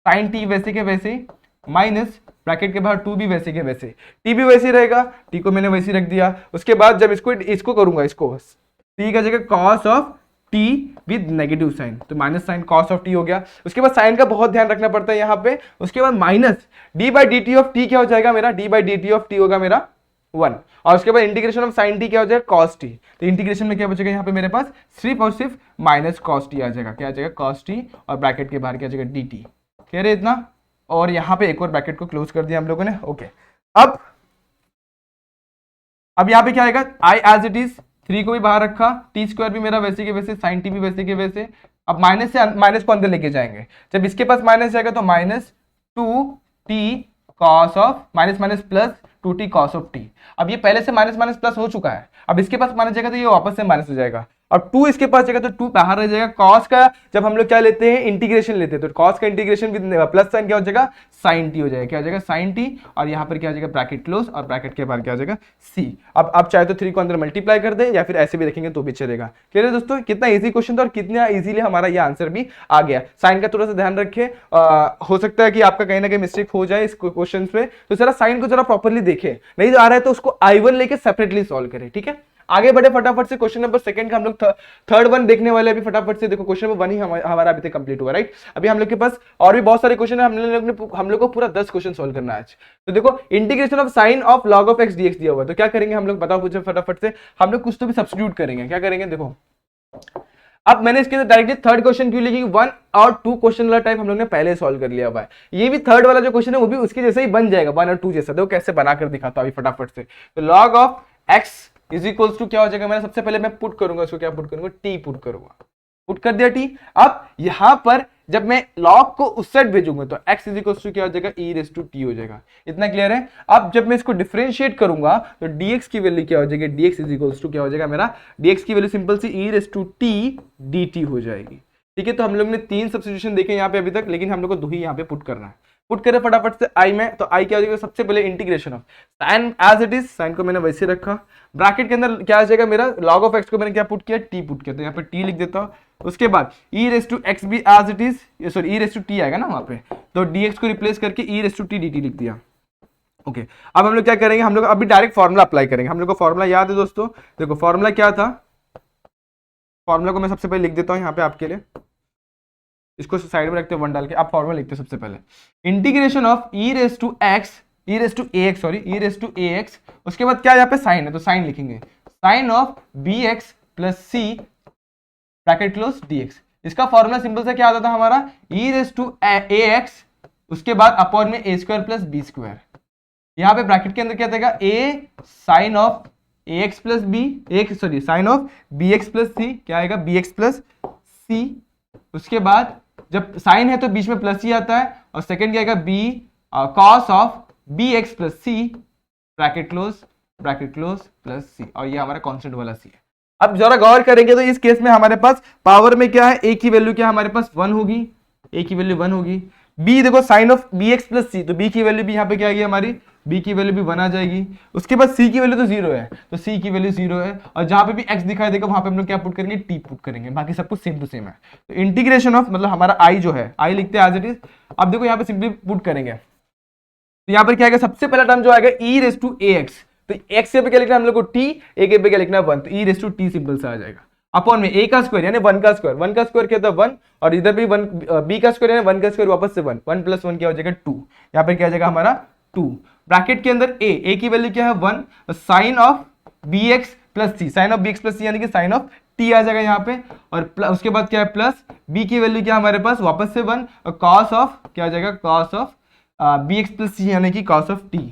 साइन टी वैसे के वैसे, माइनस ब्रैकेट के बाहर 2 भी वैसे के वैसे, टी भी वैसे रहेगा, टी को मैंने वैसे रख दिया। उसके बाद जब इसको करूंगा, इसको टी का जगह cos of T with negative sine, तो minus sine cos of T हो गया। उसके बाद साइन का बहुत ध्यान रखना पड़ता है यहाँ पे। उसके बाद minus D by d t of T क्या हो जाएगा मेरा, D by d t of T होगा मेरा 1, और उसके बाद इंटीग्रेशन ऑफ साइन टी क्या हो जाएगा, कॉस टी, तो इंटीग्रेशन में क्या बचेगा यहाँ पे मेरे पास, सिर्फ और सिर्फ माइनस कॉस टी आ जाएगा, क्या आ जाएगा, कॉस टी, और ब्रैकेट के बाहर क्या आ जाएगा, डी टी, कह रहे इतना, और यहाँ पे एक और ब्रैकेट को क्लोज कर दिया हम लोगों ने, ओके। अब यहाँ पे क्या आएगा, आई एज इट इज, 3 को भी बाहर रखा, टी स्क्वायर भी मेरा वैसे के वैसे, साइन टी भी वैसे के वैसे। अब माइनस से माइनस को अंदर लेके जाएंगे, जब इसके पास माइनस जाएगा तो minus 2t cos of, minus minus plus 2t cos of T. अब ये पहले से माइनस माइनस प्लस हो चुका है, अब इसके पास माइनस जाएगा तो ये वापस से माइनस हो जाएगा, अब 2 इसके पास जाएगा तो 2 बाहर रह जाएगा। कॉस का जब हम लोग क्या लेते हैं, इंटीग्रेशन लेते हैं, तो कॉस का इंटीग्रेशन विद प्लस साइन क्या हो जाएगा, साइन टी हो जाएगा, क्या हो जाएगा, साइन टी, और यहाँ पर क्या हो जाएगा, ब्रैकेट क्लोज, और ब्रैकेट के बाहर क्या हो जाएगा, सी। अब आप चाहे तो 3 को अंदर मल्टीप्लाई कर दें या फिर ऐसे भी रखेंगे तो भी चलेगा। क्लियर है दोस्तों, कितना इजी क्वेश्चन था और कितना इजीली हमारा ये आंसर भी आ गया। साइन का थोड़ा सा ध्यान रखें, हो सकता है कि आपका कहीं ना कहीं मिस्टेक हो जाए इस क्वेश्चन पे, तो जरा साइन को जरा प्रॉपरली देखें, नहीं आ रहा है तो उसको I1 लेके सेपरेटली सॉल्व करें, ठीक है। आगे बढ़े फटाफट से, क्वेश्चन नंबर सेकंड का हम लोग थर्ड वन देखने वाले अभी फटाफट से। देखो क्वेश्चन नंबर 1 ही हमारा अभी तक कंप्लीट हुआ, राइट। अभी हम लोग के पास और भी बहुत सारे क्वेश्चन है, हम लोग को पूरा 10 क्वेश्चन सॉल्व करना है आज। तो देखो integration of sine of log of x dx दिया हुआ है, तो क्या करेंगे हम लोग, बताओ पूछो फटाफट से। हम लोग कुछ तो भी सब्स्टिट्यूट करेंगे, क्या करेंगे, देखो अब मैंने इसके अंदर डायरेक्टली थर्ड क्वेश्चन क्यों लिखी, 1 और 2 क्वेश्चन वाला टाइप हम लोग ने पहले सॉल्व कर लिया हुआ है। ये भी थर्ड वाला जो क्वेश्चन है वो भी उसके जैसे ही बन जाएगा, 1 और 2 जैसा। देखो कैसे बनाकर दिखाता हूं अभी फटाफट से। तो log of x is equals to क्या हो जाएगा, मैंने सबसे पहले मैं पुट करूंगा, उसको क्या पुट करूंगा, टी पुट करूंगा, पुट कर दिया टी। अब यहां पर जब मैं लॉग को उस साइड भेजूंगा तो x इज इक्वल्स टू क्या हो जाएगा, e रेज़ टू टी हो जाएगा। इतना क्लियर है। अब जब मैं इसको डिफरेंशिएट करूंगा तो dx की वैल्यू क्या हो जाएगी, dx इज इक्वल्स टू क्या हो जाएगा मेरा, dx की वैल्यू सिंपल सी e raise to t dt हो जाएगी। ठीक है, तो हम लोग ने 3 सब्स्टिट्यूशन देखे यहाँ पे अभी तक, लेकिन हम लोग को 2 ही यहाँ पे पुट करना है। पुट करें फटाफट से आई में, तो आई क्या हो जाएगा, सबसे पहले integration of sine as it is, sine को मैंने वैसे रखा, ब्रैकेट के अंदर क्या आ जाएगा मेरा, लॉग ऑफ एक्स को मैंने क्या पुट किया, टी पुट किया, तो यहाँ पे टी लिख देता हूँ। उसके बाद e रेज़ टू एक्स भी as it is, sorry e raise to t आएगा ना वहां पे, तो dx को रिप्लेस करके e raise to t dt लिख दिया। ओके, अब हम लोग क्या करेंगे, हम लोग अभी डायरेक्ट फॉर्मूला अप्लाई करेंगे। हम लोग को फॉर्मूला याद है दोस्तों, देखो फॉर्मूला क्या था, फॉर्मूला को मैं सबसे पहले लिख देता हूँ यहाँ पे आपके लिए, इसको साइड में रखते हैं 1 डाल के। आप फॉर्मूला लिखते हैं सबसे पहले, integration of e raise to x, e raise to ax, sorry e raise to ax, उसके बाद क्या यहाँ पे साइन है तो साइन लिखेंगे, sine of bx plus c bracket close dx। इसका फॉर्मूला सिंपल से क्या आता था हमारा, e रेज़ टू ax, उसके बाद अपॉन में a square plus b square, यहाँ पे ब्रैकेट के अंदर क्या देगा, a sine of ax plus b, sorry sine of bx plus c, क्या आएगा bx प्लस c। उसके बाद जब साइन है तो बीच में प्लस ही आता है, और सेकंड क्या आएगा b cos of bx plus c bracket close plus c, और ये हमारा कांस्टेंट वाला c है। अब जरा गौर करेंगे तो इस केस में हमारे पास पावर में क्या है, a की वैल्यू क्या हमारे पास 1 होगी, a की वैल्यू 1 होगी, b देखो sine of B X plus C, तो b की वैल्यू भी यहाँ पे क्या आएगी हमारी, b की वैल्यू भी 1 आ जाएगी। उसके बाद c की वैल्यू तो 0 है, तो c की वैल्यू 0 है, और जहां पे भी x दिखाई देगा वहां पे हम लोग क्या पुट करेंगे, t पुट करेंगे, बाकी सब कुछ सेम टू सेम है। तो इंटीग्रेशन ऑफ मतलब हमारा i जो है, i लिखते हैं एज इट इज। अब देखो यहाँ पे सिंपली पुट करेंगे, तो यहाँ पर क्या आएगा, सबसे पहला टर्म जो आएगा e रेस टू ax, तो x पे क्या लिखना है हम लोग को t, a के पे क्या लिखना है 1, तो e raise to t simple सा आ जाएगा अपॉन में a का स्क्वायर यानी 1 का स्क्वायर, 1 का स्क्वायर क्या होता है 1, और इधर भी 1 b का स्क्वायर यानी 1 का स्क्वायर वापस से 1, 1 प्लस 1 क्या हो जाएगा 2, यहाँ पर क्या आ जाएगा हमारा 2, ब्रैकेट के अंदर a की वैल्यू क्या है 1, sine of bx plus c, sine of bx plus c यानी कि साइन ऑफ t आ जाएगा यहाँ पे, और उसके बाद क्या है प्लस b की वैल्यू क्या हमारे पास वापस से 1, और cos ऑफ क्या आ जाएगा cos of bx plus c यानी कि cos of t,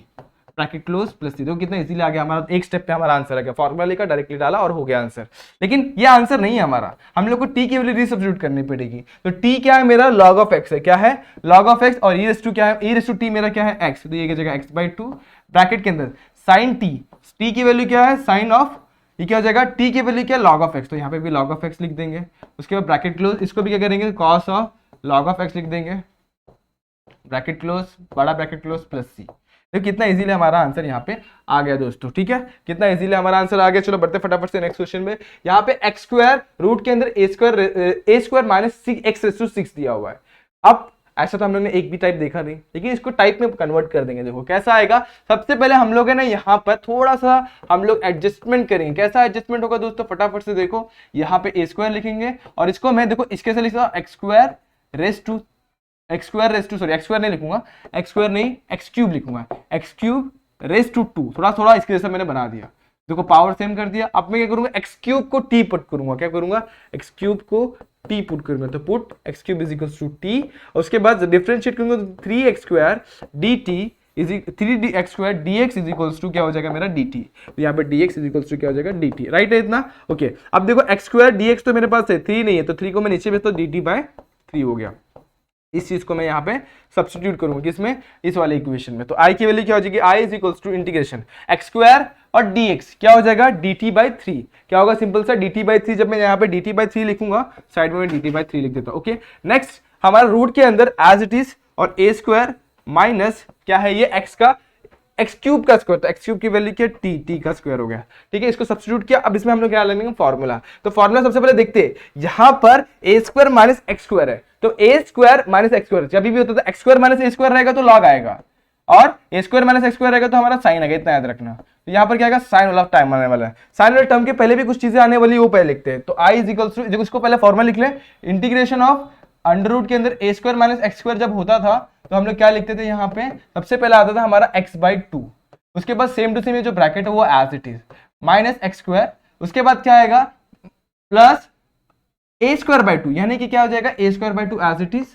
bracket close plus C. देखो कितना इजीली आ गया हमारा, एक स्टेप पे हमारा आंसर आ गया, फॉर्मूला लेकर डायरेक्टली डाला और हो गया आंसर। लेकिन ये आंसर नहीं है हमारा, हम लोग को टी की वैल्यू रीसब्स्टिट्यूट करनी पड़ेगी। तो टी क्या है मेरा, log ऑफ एक्स है, क्या है log ऑफ एक्स, और ई रेस टू क्या है, ई रेस टू टी मेरा क्या है एक्स, तो ये जगह एक्स बाई 2, ब्रैकेट के अंदर साइन टी, टी की वैल्यू क्या है साइन ऑफ, ये क्या हो जाएगा टी की वैल्यू क्या है log ऑफ एक्स, तो यहाँ पे भी log ऑफ एक्स लिख देंगे। उसके बाद ब्रैकेट क्लोज, इसको भी क्या करेंगे cos of log of x लिख देंगे, ब्रैकेट क्लोज बड़ा ब्रैकेट क्लोज प्लस सी। तो कितना इजीली हमारा आंसर यहाँ पे आ गया दोस्तों, ठीक है, कितना इजीली हमारा आंसर आ गया। चलो बढ़ते फटाफट से नेक्स्ट क्वेश्चन में। यहाँ पे एक्स स्क्वायर रूट के अंदर A square minus X raise to 6 दिया हुआ है। अब ऐसा तो हम लोग ने एक भी टाइप देखा नहीं, लेकिन इसको टाइप में कन्वर्ट कर देंगे। देखो कैसा आएगा, सबसे पहले हम लोग है ना यहाँ पर थोड़ा सा हम लोग एडजस्टमेंट करेंगे। कैसा एडजस्टमेंट होगा दोस्तों, फटाफट से देखो, यहाँ पे ए स्क्वायर लिखेंगे और इसको मैं देखो इसके से लिखा x square raise to sorry x square नहीं लिखूंगा, एक्स स्क्वायर नहीं एक्स क्यूब लिखूंगा, एक्स क्यूब रेस टू 2, थोड़ा इसके जैसा मैंने बना दिया, देखो पावर सेम कर दिया। अब मैं क्या करूंगा, एक्स क्यूब को टी पुट करूंगा, क्या करूंगा एक्स क्यूब को टी पुट करूंगा, तो put x cube is equal to t, और उसके बाद डिफरेंशिएट करूंगा तो 3x square dt is 3x square dx is equal to क्या हो जाएगा मेरा dt, तो यहाँ पे dx इज इक्वल टू क्या हो जाएगा dt, राइट है इतना, ओके। अब देखो x स्क्वायर dx तो मेरे पास है 3 नहीं है, तो 3 को मैं नीचे भेजता हूं, dt बाय 3 हो गया। इस चीज को मैं यहाँ पे सब्स्टिट्यूट करूंगा किसमें, इस वाले इक्वेशन में, तो i की वैल्यू क्या हो जाएगी, i is equals to integration x square और dx क्या हो जाएगा dt बाई 3, क्या होगा सिंपल सा dt बाई 3, जब मैं यहाँ पे dt बाई 3 लिखूंगा साइड में dt बाई 3 लिख देता हूं, ओके। नेक्स्ट हमारा रूट के अंदर एज इट इज और a स्क्वायर माइनस क्या है ये x का एक्स क्यूब का स्क्वायर, तो एक्स क्यूब की वैल्यू क्या टी का स्क्वायर हो गया, ठीक है। इसको सब्स्टिट्यूट किया, अब इसमें हम लोग क्या लेंगे फॉर्मूला, तो फॉर्मूला सबसे पहले देखते हैं, यहां पर ए स्क्वायर माइनस एक्स स्क्वायर है, तो ए स्क्वायर माइनस एक्स स्क्वायर जब भी होता है एक्स स्क्वायर माइनस ए स्क्वायर रहेगा तो लॉग आएगा, और ए स्क्वायर माइनस एक्स स्क्वायर रहेगा तो हमारा साइन आएगा, इतना याद रखना। तो यहाँ पर क्या आएगा साइन वाला टाइम आने वाला है, साइन वाले टर्म के पहले भी कुछ चीजें आने वाली वो पहले लिखते हैं, तो आई इज इक्वल टू, इसको पहले फॉर्मूला लिख ले, इंटीग्रेशन ऑफ अंडर रूट के अंदर A square minus x square जब होता था तो हम लोग क्या लिखते थे, यहाँ पे सबसे पहले आता था हमारा एक्स बाई 2, उसके बाद सेम टू सेम ये जो ब्रैकेट है वो as it is minus x square, उसके बाद क्या आएगा प्लस ए स्क्वायर बाई 2, यानी कि क्या हो जाएगा A square by 2 as it is,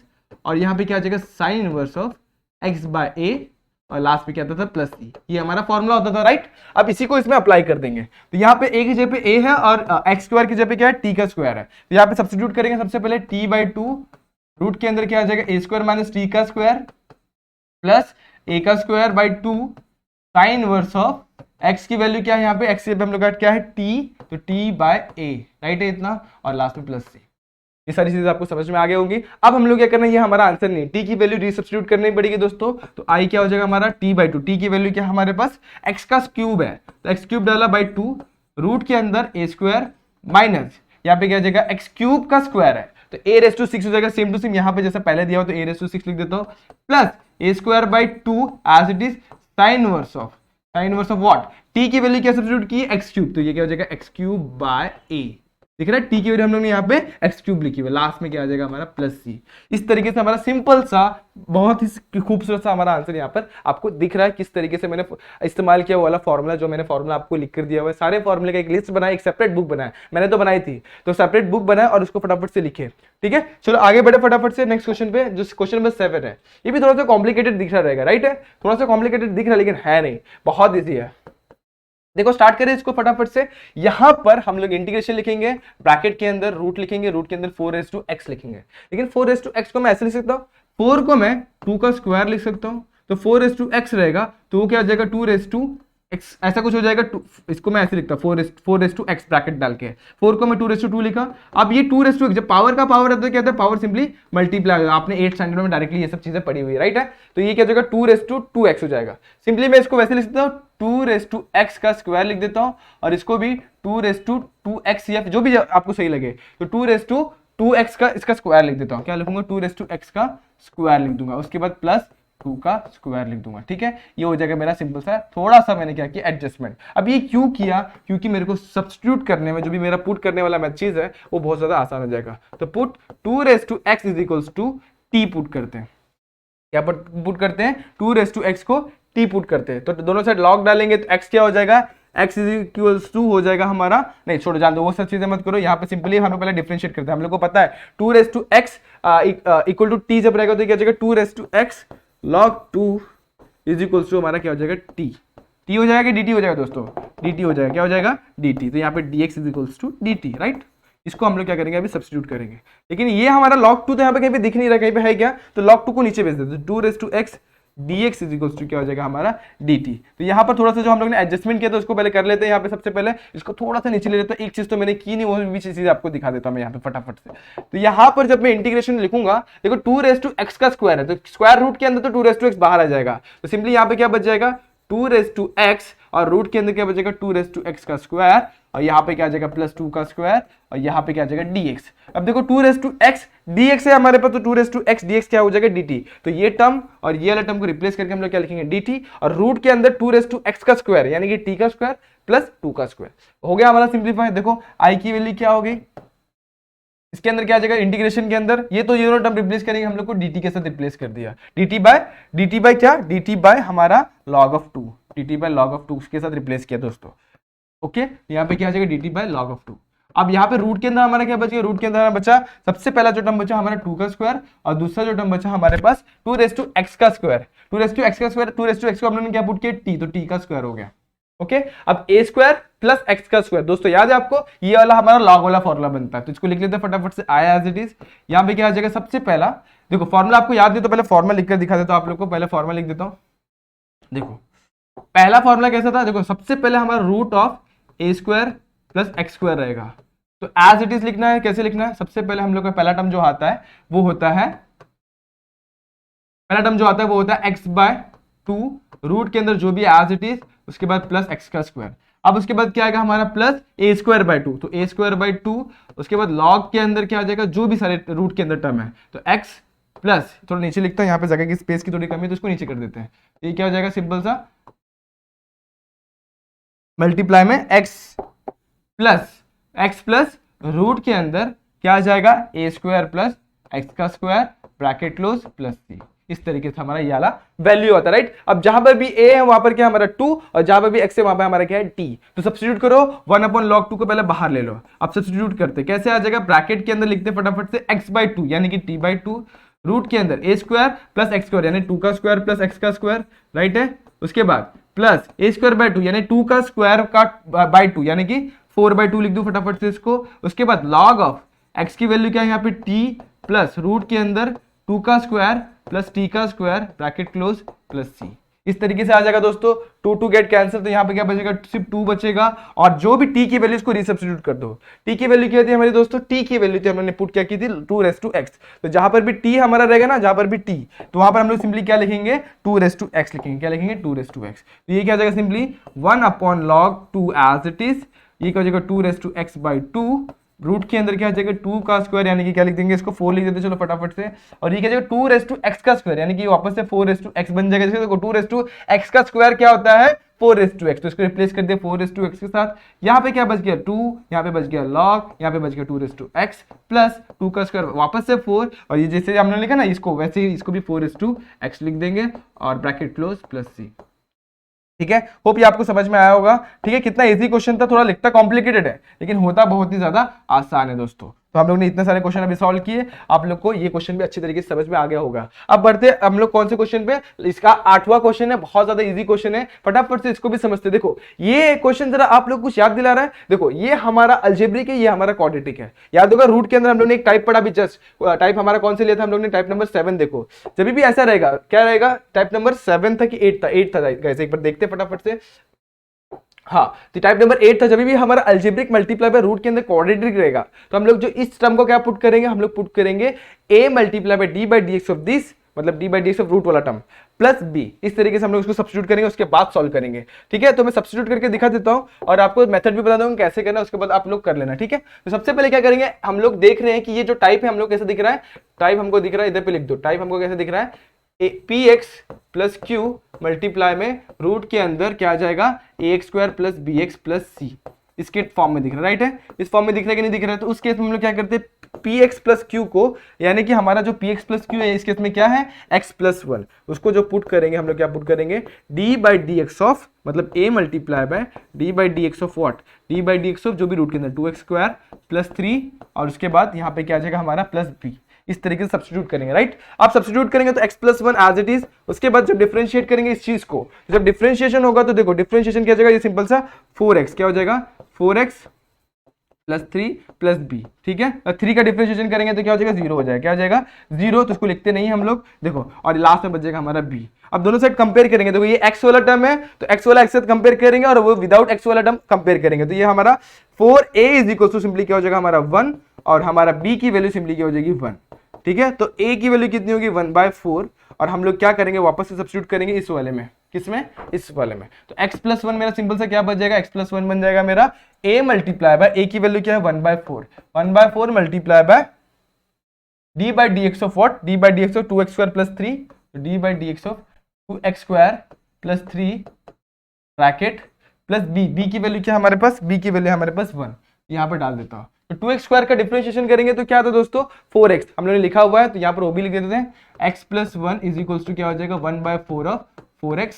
और यहाँ पे क्या हो जाएगा sine inverse of X by A, और लास्ट पे क्या आता था प्लस सी, ये हमारा फॉर्मूला होता था, राइट। अब इसी को इसमें अप्लाई कर देंगे, तो यहाँ पे ए की जगह पे ए है और एक्स स्क्वायर की जगह पे क्या है टी का स्क्वायर है, तो यहाँ पे सब्स्टिट्यूट करेंगे सबसे पहले टी बाई 2, रूट के अंदर क्या आ जाएगा ए स्क्वायर माइनस टी का स्क्वायर प्लस ए का square by 2 sign inverse of x की वैल्यू क्या है, यहाँ पे x की हम लोग क्या है t, तो t बाय a, राइट है इतना, और लास्ट में प्लस c। ये सारी चीजें आपको समझ में आ गई होंगी। अब हम लोग क्या करना है, ये हमारा आंसर नहीं, t की वैल्यू रीसब्स्टिट्यूट करनी पड़ेगी दोस्तों, तो i क्या हो जाएगा हमारा t बाई 2, t की वैल्यू क्या हमारे पास x का क्यूब है, तो x क्यूब डाला बाई 2, रूट के अंदर a स्क्वायर माइनस यहाँ पे क्या हो जाएगा x क्यूब का स्क्वायर है, तो a रेस टू 6 हो जाएगा, सेम टू सेम यहाँ पे जैसा पहले दिया हो तो a रेस टू 6 लिख देता हूँ, plus a square by 2 as it is sine inverse of what, t की वैल्यू क्या सब्स्टिट्यूट की एक्स क्यूब, तो ये क्या हो जाएगा एक्स क्यूब बाय a, दिख रहा है t की वैल्यू हम लोग ने यहाँ पे एक्स क्यूब लिखी हुई, लास्ट में क्या आ जाएगा हमारा प्लस c। इस तरीके से हमारा सिंपल सा बहुत ही खूबसूरत सा हमारा आंसर यहाँ पर आपको दिख रहा है, किस तरीके से मैंने इस्तेमाल किया वो वाला फॉर्मूला, जो मैंने फॉर्मूला आपको लिख कर दिया हुआ है, सारे फॉर्मूले का एक लिस्ट बनाई, एक सेपरेट बुक बनाया, मैंने तो बनाई थी, तो सेपरेट बुक बनाया और उसको फटाफट से लिखे, ठीक है। चलो आगे बढ़े फटाफट से नेक्स्ट क्वेश्चन पे, जो क्वेश्चन नंबर 7 है, ये भी थोड़ा सा कॉम्प्लिकेटेड दिख रहा रहेगा, राइट है, थोड़ा सा कॉम्प्लिकेटेड दिख रहा है लेकिन है नहीं, बहुत ईजी है। देखो स्टार्ट करें इसको फटाफट से, यहां पर हम लोग इंटीग्रेशन लिखेंगे, ब्रैकेट के अंदर रूट लिखेंगे, रूट के अंदर 4x लिखेंगे, लेकिन 4x को मैं ऐसे लिख सकता हूं, 4 को मैं 2 का स्क्वायर लिख सकता हूं, तो 4x रहेगा, तो वो क्या आ जाएगा 2 ऐसा कुछ हो जाएगा। इसको मैं ऐसे लिखता हूँ 4:x ब्रैकेट डाल के, 4 को मैं 2:2 लिखा। अब ये 2:x, जब पावर का पावर है तो क्या होता है, पावर सिंपली मल्टीप्लाई होगा। आपने 8 स्टैंडर्ड में डायरेक्टली ये सब चीजें पढ़ी हुई है, राइट है। तो ये क्या हो जाएगा 2:2x हो जाएगा। सिंपली मैं इसको वैसे लिख देता हूँ 2:x का स्क्वायर लिख देता हूँ, और इसको भी 2:2x या जो भी आपको सही लगे, तो 2:2x का इसका स्क्वायर लिख देता हूँ। क्या लिखूंगा 2:x का स्क्वायर लिख दूंगा, उसके बाद प्लस 2 का स्क्वायर लिख दूंगा, ठीक है। ये हो जाएगा मेरा सिंपल सा, थोड़ा सा मैंने क्या किया एडजस्टमेंट। अब ये क्यों किया, क्योंकि मेरे को सब्स्टिट्यूट करने में जो भी मेरा पुट करने वाला चीज है वो बहुत ज्यादा आसान हो जाएगा। तो put 2:x is equals to t put करते हैं। क्या पुट करते हैं, 2:x को टी पुट करते हैं। तो दोनों साइड लॉग डालेंगे तो x क्या हो जाएगा, x इज इक्वल्स टू हो जाएगा हमारा, नहीं छोड़ो जान दो वो सब चीजें मत करो, यहाँ पे सिंपली हम लोग पहले डिफरेंशिएट करते हैं। हम लोग को पता है 2:x इक्वल टू टी जब रहेगा तो क्या हो जाएगा 2:x log 2 is equals to हमारा क्या हो जाएगा टी हो जाएगा, dt हो जाएगा दोस्तों, dt हो जाएगा, क्या हो जाएगा dt। तो यहाँ पे dx is equals to dt, right. इसको हम लोग क्या करेंगे अभी सब्स्टिट्यूट करेंगे। लेकिन ये हमारा log 2 तो यहाँ पे कहीं पे दिख नहीं रहा, कहीं पे है क्या, तो log 2 को नीचे भेज देते, 2:x dx is equals to क्या हो जाएगा हमारा dt। तो यहाँ पर थोड़ा सा जो हम लोग ने एडजस्टमेंट किया था उसको पहले कर लेते हैं। यहाँ पे सबसे पहले इसको थोड़ा सा नीचे ले लेते हैं। एक चीज तो मैंने की नहीं, वो भी चीज आपको दिखा देता हूँ मैं यहाँ पे फटाफट से। तो यहाँ पर जब मैं इंटीग्रेशन लिखूंगा, देखो 2:x का स्क्वायर है, तो स्क्वायर रूट के अंदर तो 2:x बाहर आ जाएगा। तो सिंपली यहाँ पे क्या बच जाएगा 2:x, और रूट के अंदर क्या बचेगा 2:x का स्क्वायर, और यहाँ पे क्या आ जाएगा प्लस 2 का स्क्वायर, और यहाँ पे क्या आ जाएगा dx। अब देखो 2:x dx है हमारे पास, तो 2:x dx क्या हो जाएगा dt। तो ये टर्म और ये वाला टर्म को रिप्लेस करके हम लोग क्या लिखेंगे dt, और रूट के अंदर 2:x का स्क्वायर यानी कि t का स्क्वायर प्लस 2 का स्क्वायर हो गया हमारा सिंप्लीफाई। देखो i की वैल्यू क्या हो गई, इसके अंदर क्या आ जाएगा इंटीग्रेशन के अंदर, ये तो ये टर्म रिप्लेस करेंगे हम लोग को dt के साथ रिप्लेस कर दिया, dt बाय क्या, dt बाय हमारा log of 2, dt by log of 2 के साथ रिप्लेस किया दोस्तों। ओके, यहाँ पे क्या आ जाएगा dt बाय log of 2। अब यहाँ पे रूट के अंदर हमारा क्या बचा, रूट के अंदर हमारा बचा सबसे पहला जो टर्म बचा हमारा 2 का स्क्वायर, और दूसरा जो टर्म बचा हमारे पास 2:x का स्क्वायर, 2:x का स्क्वायर, 2:x को हम लोगों ने क्या पुट किया t, तो t का स्क्वायर हो गया। ओके, अब a स्क्वायर प्लस x का स्क्वायर, दोस्तों याद है आपको ये वाला हमारा लॉग वाला फॉर्मूला बनता है, तो इसको लिख लेते हैं फटाफट से आई एज इट इज। यहाँ पे क्या आ जाएगा सबसे पहला, देखो फॉर्मूला आपको याद है तो पहले फॉर्मूला लिखकर दिखा देता हूं आप लोग को, पहले फॉर्मूला लिख देता हूं। देखो पहला फॉर्मूला कैसा था, देखो सबसे पहले हमारा root of a square plus x square रहेगा, तो एज इट इज लिखना है। कैसे लिखना है, सबसे पहले हम लोग का पहला टर्म जो आता है वो होता है, पहला टर्म जो आता है वो होता है x बाय 2, रूट के अंदर जो भी एज इट इज, उसके बाद प्लस x का स्क्वायर। अब उसके बाद क्या आएगा हमारा प्लस a स्क्वायर बाय 2, तो a स्क्वायर बाय 2, उसके बाद log के अंदर क्या आ जाएगा जो भी सारे रूट के अंदर टर्म है, तो x प्लस, थोड़ा नीचे लिखता है यहाँ पे जगह की स्पेस की थोड़ी कमी है तो इसको नीचे कर देते हैं। ये क्या हो जाएगा सिंपल सा मल्टीप्लाई में x प्लस रूट के अंदर क्या आ जाएगा a स्क्वायर प्लस x का square bracket close plus c। इस तरीके से हमारा ये वाला वैल्यू आता है, राइट। अब जहां पर भी a है वहां पर क्या हमारा 2, और जहां पर भी x है वहां पर हमारा क्या है t। तो सब्स्टिट्यूट करो 1/log 2 को पहले बाहर ले लो। अब सब्स्टिट्यूट करते कैसे आ जाएगा, ब्रैकेट के अंदर लिखते फटाफट से x/2 यानी कि t/2, रूट के अंदर a square plus x square यानी 2 का स्क्वायर प्लस x का स्क्वायर, राइट है। उसके बाद प्लस a स्क्वायर बाय 2 यानी 2 का स्क्वायर का बाय 2 यानी कि 4/2 लिख दो फटाफट से इसको। उसके बाद log ऑफ x की वैल्यू क्या है यहाँ पे t प्लस रूट के अंदर 2 का स्क्वायर प्लस t का square bracket close plus c। इस तरीके से आ जाएगा दोस्तों, 2 गेट कैंसिल, तो यहाँ पे क्या बचेगा सिर्फ 2 बचेगा, और जो भी t की वैल्यू इसको रीसब्स्टिट्यूट कर दो। t की वैल्यू क्या थी हमारी दोस्तों, t की वैल्यू थी हमने पुट क्या की थी 2:x, तो जहां पर भी t हमारा रहेगा ना, जहां पर भी t, तो वहां पर हम लोग सिंपली क्या लिखेंगे 2:x लिखेंगे। क्या लिखेंगे 2:x, तो ये क्या हो जाएगा simply 1/log 2 as it is, ये क्या हो जाएगा 2:x/2, रूट के अंदर क्या आ जाएगा 2 का स्क्वायर यानी कि क्या लिख देंगे इसको 4 लिख देते चलो फटाफट से, और ये क्या जाएगा 2:x का स्क्वायर यानी कि वापस से 4:x बन जाएगा। देखो 2:x का स्क्वायर क्या होता है 4:x, तो इसको रिप्लेस कर दिया 4:x के साथ। यहाँ पे क्या बच गया 2, यहाँ पे बच गया log, यहाँ पे बच गया 2:x प्लस 2 का स्क्वायर वापस से 4, और ये जैसे हमने लिखा ना इसको वैसे ही इसको भी 4:x लिख देंगे और ब्रैकेट क्लोज प्लस c। ठीक है, होप ये आपको समझ में आया होगा। ठीक है, कितना इजी क्वेश्चन था, थोड़ा लिखता कॉम्प्लिकेटेड है लेकिन होता बहुत ही ज्यादा आसान है दोस्तों। तो हम लोग ने इतने सारे क्वेश्चन अभी सॉल्व किए, आप लोग को ये क्वेश्चन भी अच्छी तरीके से समझ में आ गया होगा। अब बढ़ते हम लोग कौन से क्वेश्चन पे, इसका 8वां क्वेश्चन है, बहुत ज्यादा इजी क्वेश्चन है, फटाफट से इसको भी समझते। देखो ये क्वेश्चन जरा आप लोग कुछ याद दिला रहा है। देखो ये हमारा अलजेब्रिक है, ये हमारा क्वाड्रेटिक है। याद होगा रूट के अंदर हम लोग ने एक टाइप पढ़ा भी, जस्ट टाइप हमारा कौन से लिया था हम लोग ने, टाइप नंबर 7। देखो जब भी ऐसा रहेगा क्या रहेगा, टाइप नंबर 7 था कि 8 था, 8 था गाइस, एक बार देखते फटाफट से। हाँ, तो टाइप नंबर 8 था, जब भी हमारा अल्जेब्रिक मल्टीप्लाई बाय रूट के अंदर क्वाड्रेटिक रहेगा तो हम लोग जो इस टर्म को क्या पुट करेंगे, हम लोग पुट करेंगे a multiply by d by D x of this, मतलब d by D x of root वाला टर्म प्लस b। इस तरीके से हम लोग इसको सब्स्टिट्यूट करेंगे, उसके बाद सॉल्व करेंगे। ठीक है, तो मैं सब्स्टिट्यूट करके दिखा देता हूं और आपको मेथड भी बता दूंगा कैसे करना है, उसके बाद आप लोग कर लेना। ठीक है, तो सबसे पहले क्या करेंगे, हम लोग देख रहे हैं कि ये जो टाइप है हम लोग कैसे दिख रहा है, टाइप हमको दिख रहा है, इधर पे लिख दो, टाइप हमको कैसे दिख रहा है, P X plus Q multiply में रूट के अंदर क्या आ जाएगा, A X square plus B X plus C, इसके फॉर्म में दिख रहा है। राइट है, इस फॉर्म में दिख रहा है कि नहीं दिख रहा है, तो उस केस में हम लोग क्या करते हैं, पी एक्स प्लस क्यू को, यानी कि हमारा जो पी एक्स प्लस क्यू है इस केस में क्या है, एक्स प्लस वन, उसको जो पुट करेंगे हम लोग क्या पुट करेंगे, D by D x of, मतलब A multiply by D by D x of what, D by D x of जो भी रूट के अंदर two X square plus three, और उसके बाद यहाँ पे क्या आ जाएगा हमारा प्लस बी। इस तरीके से सब्स्टिट्यूट करेंगे। राइट, आप सब्स्टिट्यूट करेंगे तो x plus one as it is, उसके बाद जब डिफरेंशिएट करेंगे इस चीज को, जब डिफरेंशिएशन होगा तो देखो डिफरेंशिएशन क्या हो जाएगा, ये सिंपल सा 4x क्या हो जाएगा, 4x plus three plus B. ठीक है, और थ्री का डिफरेंशिएशन करेंगे तो क्या हो जाएगा, जीरो हो जाएगा, क्या हो जाएगा, जीरो, तो इसको लिखते नहीं हम लोग, देखो, और लास्ट में बच जाएगा हमारा b। अब दोनों साइड कंपेयर करेंगे, देखो ये x वाला टर्म है तो x वाला x से कंपेयर करेंगे और वो विदाउट x वाला टर्म कंपेयर करेंगे, तो ये हमारा 4a is equal to simply क्या हो जाएगा हमारा 1, और हमारा b की वैल्यू सिंपली क्या हो जाएगी 1। ठीक है, तो a की वैल्यू कितनी होगी 1/4, और हम लोग क्या करेंगे, वापस से सब्स्टिट्यूट करेंगे इस वाले में, किसमें, इस वाले में, तो x प्लस वन मेरा सिंपल से क्या बच जाएगा, x प्लस वन बन जाएगा मेरा a मल्टीप्लाई बाय a की वैल्यू क्या है 1/4, 1/4 multiply by d by D x of what, d by D x of 2x square plus three, d by D x of 2x square plus three bracket plus b की value क्या हमारे पास, b की value हमारे पास 1, यहाँ पर डाल देता हूँ। तो 2x स्क्वायर का डिफरेंशिएशन करेंगे तो क्या था दोस्तों, 4x हम लोगों ने लिखा हुआ है, तो यहाँ पर वो भी लिख देते हैं, x plus one is equals to क्या हो जाएगा 1/4 ऑफ 4x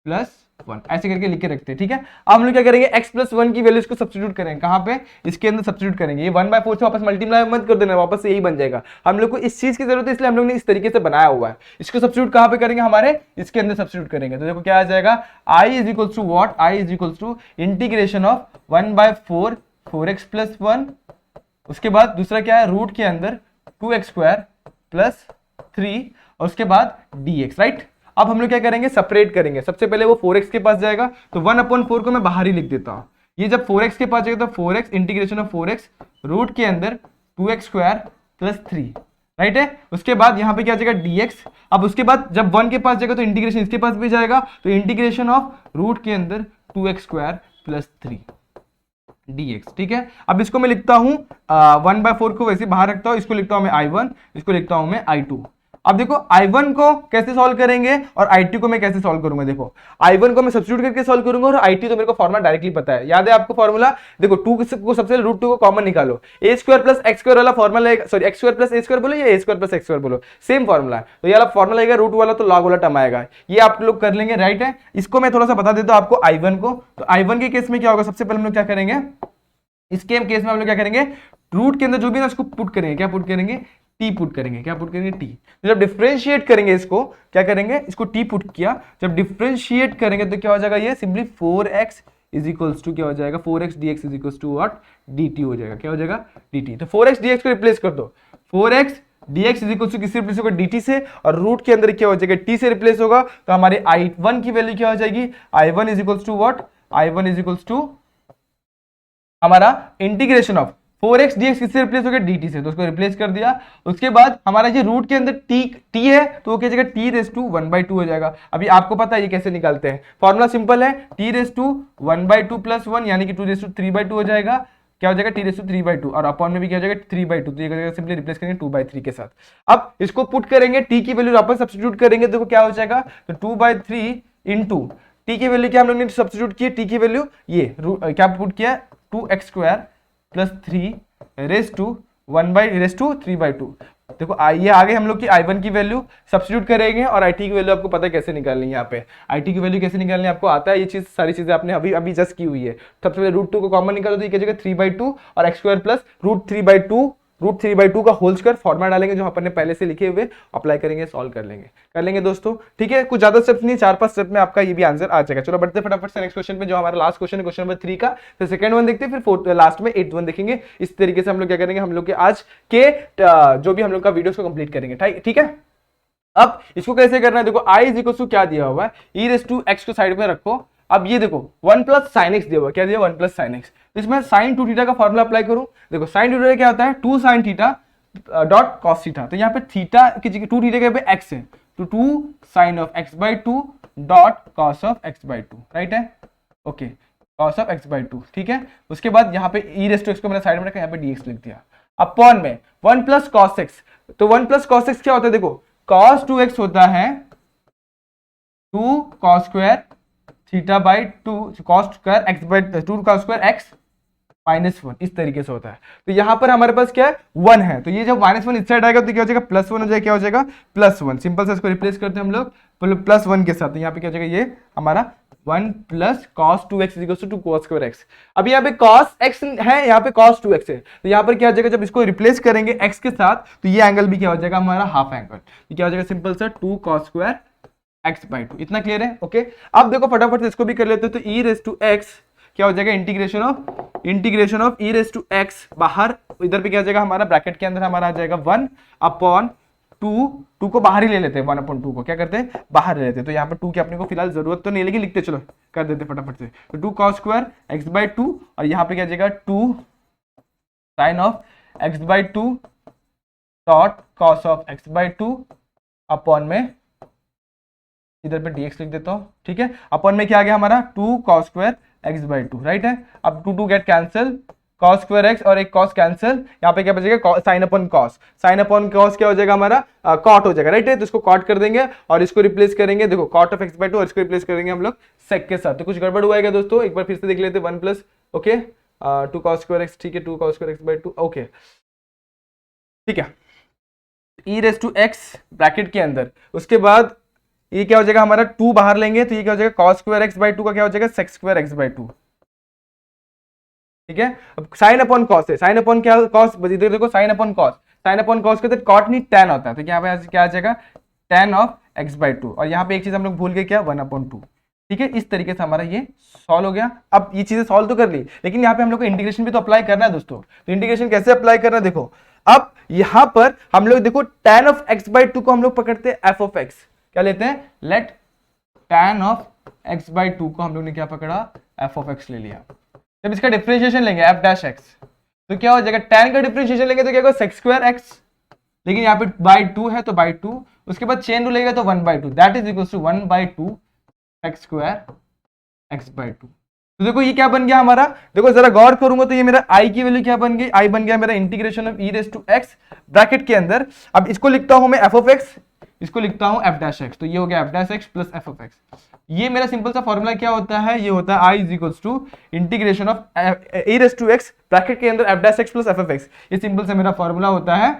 प्लस वन, ऐसे करके लिख के रखते हैं। ठीक है, अब हम लोग क्या करेंगे, x प्लस वन की वैल्यूज को सब्स्टिट्यूट करेंगे, कहाँ पे, इसके अंदर सब्स्टिट्यूट करेंगे, ये 1/4 से वापस मल्टीप्लाई मत कर देना, वापस से यही बन जाएगा। हम लोग को इस चीज की जरूरत है, इसलिए हम लोग ने इस तरीके से बनाया हुआ है। इसको सब्स्टिट्यूट कहाँ पे करेंगे, हमारे इसके अंदर सब्स्टिट्यूट करेंगे, तो देखो क्या आ जाएगा, i is equals to what, i is equals to integration of 1/4 4x plus one, उसके बाद दूसरा क्या है, रूट के अंदर 2x स्क्वायर प्लस थ्री, और उसके बाद dx। राइट, अब हम लोग क्या करेंगे, सेपरेट करेंगे, सबसे पहले वो 4x के पास जाएगा, तो 1/4 को मैं बाहर ही लिख देता हूं, ये जब 4x के पास जाएगा तो 4x integration of 4x root के अंदर 2x square plus three. Right है, उसके बाद यहाँ पे क्या जाएगा dx। अब उसके बाद जब 1 के पास जाएगा तो इंटीग्रेशन इसके पास भी जाएगा, तो इंटीग्रेशन ऑफ रूट के अंदर 2x square plus three dx। ठीक है, अब इसको मैं लिखता हूं 1/4 को वैसे बाहर रखता हूं, इसको लिखता हूं मैं i1, इसको लिखता हूं मैं i2। अब देखो i1 को कैसे सॉल्व करेंगे और i2 को मैं कैसे सॉल्व करूंगा, देखो i1 को मैं सब्स्टिट्यूट करके सॉल्व करूंगा और i2 तो मेरे को फॉर्मूला डायरेक्टली पता है, याद है आपको फॉर्मूला, देखो 2 को सबसे रूट 2 को कॉमन निकालो, a square plus x square वाला formula, sorry x square plus a square बोलो या a square plus x square बोलो, सेम फॉर्मूला है, तो ये वाला फॉर्मूला आएगा रूट वाला, तो लॉग वाला टर्म आएगा, ये आप लोग कर लेंगे। राइट है, इसको मैं थोड़ा सा बता देता हूं आपको i1 को, तो i1 के केस में क्या होगा, सबसे पहले हम लोग क्या करेंगे, इसके केस में हम लोग क्या करेंगे, रूट के अंदर जो भी ना उसको पुट करेंगे, क्या पुट करेंगे, टी पुट करेंगे, क्या पुट करेंगे, टी। जब डिफरेंशिएट करेंगे इसको क्या करेंगे, इसको टी पुट किया, जब डिफरेंशिएट करेंगे तो क्या हो जाएगा, ये simply 4x is equals to क्या हो जाएगा, 4x dx is equals to what, dt हो जाएगा, क्या हो जाएगा, dt। तो 4x dx को रिप्लेस कर दो, 4x dx is equals to किससे रिप्लेस होगा, dt से, और रूट के अंदर क्या हो जाएगा, t से रिप्लेस होगा, तो हमारे i1 की वैल्यू क्या हो जाएगी, i1 is equals to what, i1 is equals to हमारा इंटीग्रेशन ऑफ 4x dx किससे रिप्लेस हो गया, dt से, तो उसको रिप्लेस कर दिया। उसके बाद हमारा ये रूट के अंदर t है तो वो क्या जाएगा, t रेस टू 1/2 हो जाएगा। अभी आपको पता है ये कैसे निकालते हैं, फॉर्मूला सिंपल है, t रेस टू 1/2 प्लस 1 यानी कि 2 रेस टू 3/2 हो जाएगा, क्या हो जाएगा, t रेस टू 3/2, और अपॉन में भी क्या हो जाएगा 3/2, तो ये सिंपली रिप्लेस करेंगे 2/3 के साथ। अब इसको पुट करेंगे, t की वैल्यू वापस सब्स्टिट्यूट करेंगे, देखो क्या हो जाएगा, तो 2/3 इंटू टी की वैल्यू क्या हम लोग ने सब्स्टिट्यूट की, टी की वैल्यू ये क्या पुट किया, 2x square plus three raise to 1/3/2। देखो ये आगे हम लोग की i1 की वैल्यू सब्स्टिट्यूट करेंगे और it की वैल्यू आपको पता है कैसे निकालनी है, यहाँ पे it की वैल्यू कैसे निकालनी है आपको आता है, ये चीज सारी चीजें आपने अभी अभी जस्ट की हुई है। सबसे पहले रूट 2 को कॉमन निकालो तो ये क्या जाएगा 3/2 और x स्क्वायर प्लस रूट 3/2 का होल स्क्वायर, फॉर्मूला डालेंगे जो अपन ने पहले से लिखे हुए, अप्लाई करेंगे, सॉल्व कर लेंगे दोस्तों। ठीक है, कुछ ज्यादा स्टेप्स नहीं, 4-5 स्टेप में आपका ये भी आंसर आ जाएगा। चलो बढ़ते फटाफट से नेक्स्ट क्वेश्चन पे, जो हमारा लास्ट क्वेश्चन है, क्वेश्चन नंबर 3 का, तो सेकंड वन देखते हैं, फिर लास्ट में 8th वन देखेंगे। इस तरीके से हम लोग क्या करेंगे, हम लोग के आज के जो भी हम लोग का वीडियो को कंप्लीट करेंगे। ठीक है, अब इसको कैसे करना है, देखो i इज इक्वल टू क्या दिया हुआ है, e रेस टू x को साइड में रखो, अब ये देखो 1 प्लस साइन एक्स दिया हुआ, क्या दिया 1 प्लस साइन एक्स, तो इसमें साइन 2 थीटा का फॉर्मूला अप्लाई करूं, देखो साइन 2 थीटा क्या होता है 2 sine theta dot cos theta, तो यहाँ पे थीटा की जगह 2 थीटा के पे एक्स है, तो 2 sine of x by 2 dot cos of x by 2, right है, okay cos of x by 2, ठीक है। उसके बाद यहाँ पे ई रेस टू एक्स को मैंने साइड में रखा, यहाँ पे डीएक्स लिख दिया, अपॉन में 1 प्लस कॉस एक्स, तो 1 प्लस कॉस एक्स क्या होता है, देखो कॉस 2x होता है 2 cos square theta by 2 cos square x by 2 cos square x minus 1, इस तरीके से होता है। तो यहां पर हमारे पास क्या है 1 है, तो ये जब -1 इस साइड आएगा तो क्या हो जाएगा +1 हो जाएगा, क्या हो जाएगा +1, सिंपल से इसको रिप्लेस करते हैं हम लोग +1 के साथ, तो यहाँ पे क्या हो जाएगा ये हमारा 1 plus cos 2x equal to cos square x. अब यहाँ पे कॉस x है, यहाँ पे कॉस 2x है, तो यहाँ पर क्या हो जाएगा जब इसको रिप्लेस करेंगे x के साथ तो ये एंगल भी क्या हो जाएगा हमारा हाफ एंगल, तो क्या हो जाएगा सिंपल सा 2 कॉस स्क्वायर एक्स बाई 2, इतना क्लियर है, ओके। अब देखो फटाफट से इसको भी कर लेते हैं, तो e रेस टू x क्या हो जाएगा integration of e raise to x, बाहर इधर पे क्या हो जाएगा हमारा ब्रैकेट के अंदर हमारा आ जाएगा 1 अपॉन 2 को बाहर ही ले लेते हैं, 1 अपॉन 2 को क्या करते हैं बाहर ले लेते हैं, तो यहाँ पर 2 की अपने को फिलहाल जरूरत तो नहीं, लेकिन लिखते चलो कर देते फटाफट से, तो 2 कॉस स्क्वायर एक्स बाई 2 और यहाँ पे क्या जाएगा 2 sine of x by 2 dot cos of x by 2 upon में इधर पे dx लिख देता हूँ, ठीक है, अपॉन में क्या आ गया हमारा 2 cos square x by 2, right है। अब 2 get cancel, cos square x और एक कॉस कैंसिल, यहाँ पे क्या बचेगा साइन अपॉन कॉस क्या हो जाएगा हमारा कॉट हो जाएगा, राइट है, तो इसको कॉट कर देंगे और इसको रिप्लेस करेंगे, देखो कॉट ऑफ एक्स बाई 2 और इसको रिप्लेस करेंगे हम लोग सेक के साथ, तो कुछ गड़बड़ हुआ है दोस्तों, एक बार फिर से देख लेते हैं 1 plus okay 2 cos square x, ठीक है 2 cos square x by 2, okay ठीक है, ई रेस टू एक्स ब्रैकेट के अंदर, उसके बाद ये क्या हो जाएगा हमारा 2 बाहर लेंगे, तो ये क्या हो जाएगा कॉस स्क्वायर एक्स बाई 2 का क्या हो जाएगा सेक स्क्वायर एक्स बाई 2, ठीक है। अब साइन अपॉन कॉस है, साइन अपॉन क्या कॉस, इधर देखो साइन अपॉन कॉस के तो कॉट नहीं टैन होता है, तो यहाँ पे क्या आ जाएगा टैन ऑफ एक्स बाई 2, और यहाँ पे एक चीज हम लोग भूल गए क्या 1 अपॉन 2, ठीक है, इस तरीके से हमारा ये सॉल्व हो गया। अब ये चीजें सॉल्व तो कर ली, लेकिन यहाँ पे हम लोग को इंटीग्रेशन भी तो अप्लाई करना है दोस्तों, तो इंटीग्रेशन कैसे अप्लाई करना है देखो, अब यहाँ पर हम लोग देखो टैन ऑफ एक्स बाई 2 को हम लोग पकड़ते हैं एफ ऑफ एक्स, क्या लेते हैं let tan of x by 2 को हम लोग ने क्या पकड़ा एफ ऑफ एक्स ले लिया। जब इसका डिफरेंशिएशन लेंगे एफ डैश एक्स तो क्या हो जाएगा टैन का डिफरेंशिएशन लेंगे तो क्या होगा सेक स्क्वायर एक्स, लेकिन यहाँ पे बाई 2 है तो बाई 2, उसके बाद चेन रूल लेगा तो 1 by 2 that is equal to 1 by 2 sec square x by 2। तो देखो ये क्या बन गया हमारा, देखो जरा गौर करूंगा तो ये मेरा i की वैल्यू क्या बन गई, i बन गया मेरा integration of e raise to x bracket के अंदर, अब इसको लिखता हूं मैं f ऑफ x, इसको लिखता हूं f डैश x, तो ये हो गया f dash x plus f of x। ये मेरा सिंपल सा फॉर्मूला क्या होता है, ये होता है i is equals to integration of e raise to x bracket के अंदर f dash x plus f of x। ये सिंपल सा मेरा फॉर्मूला होता है,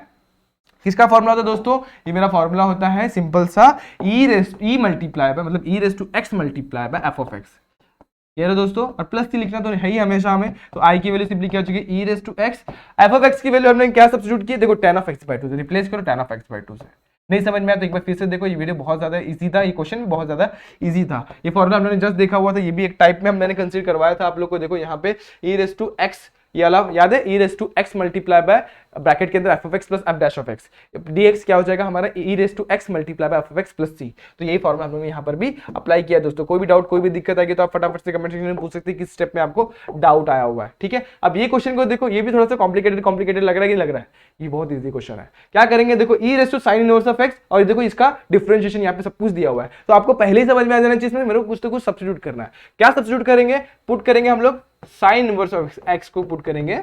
किसका फॉर्मूला होता है दोस्तों, ये मेरा फॉर्मूला होता है सिंपल सा e मल्टीप्लाई बाय मतलब e raise to x multiply by f of x, ये रहा दोस्तों, और प्लस थी लिखना तो है ही हमेशा हमें, तो i की वैल्यू सिंपली क्या हो चुकी e raise to x, f of x की वैल्यू हमने क्या सब्स्टिट्यूट की, देखो tan ऑफ x बाय 2 से रिप्लेस करो tan ऑफ x बाय 2 से। नहीं समझ में आया तो एक बार फिर से देखो, ये वीडियो बहुत ज्यादा इजी था, ये क्वेश्चन भी बहुत ज्यादा इजी था, ये फॉर्मूला हमने जस्ट देखा हुआ था, ये भी एक टाइप में मैंने कंसीडर करवाया था आप लोग को। देखो यहाँ पे e रेस टू x, ये वाला याद है, e raise to x multiply by bracket के अंदर f of x plus f dash of x, dx क्या हो जाएगा हमारा e raise to x multiply by f of x plus c। तो यही फॉर्मूला हम लोगों ने यहाँ पर भी अप्लाई किया दोस्तों। कोई भी डाउट कोई भी दिक्कत आएगी तो आप फटाफट से कमेंट सेक्शन में पूछ सकते हैं किस स्टेप में आपको डाउट आया हुआ है, ठीक है। अब ये क्वेश्चन को देखो, ये भी थोड़ा सा कॉम्प्लिकेटेड लग रहा है कि लग रहा है, ये बहुत ईजी क्वेश्चन है। क्या करेंगे देखो e raise to sine inverse of x, और देखो इसका डिफरेंशिएशन यहाँ पे सब कुछ दिया हुआ है, तो आपको पहले ही समझ में आ जाना चाहिए, मेरे को कुछ तो कुछ सब्स्टिट्यूट करना है। क्या सब्स्टिट्यूट करेंगे, पुट करेंगे हम लोग साइन इनवर्स ऑफ x को पुट करेंगे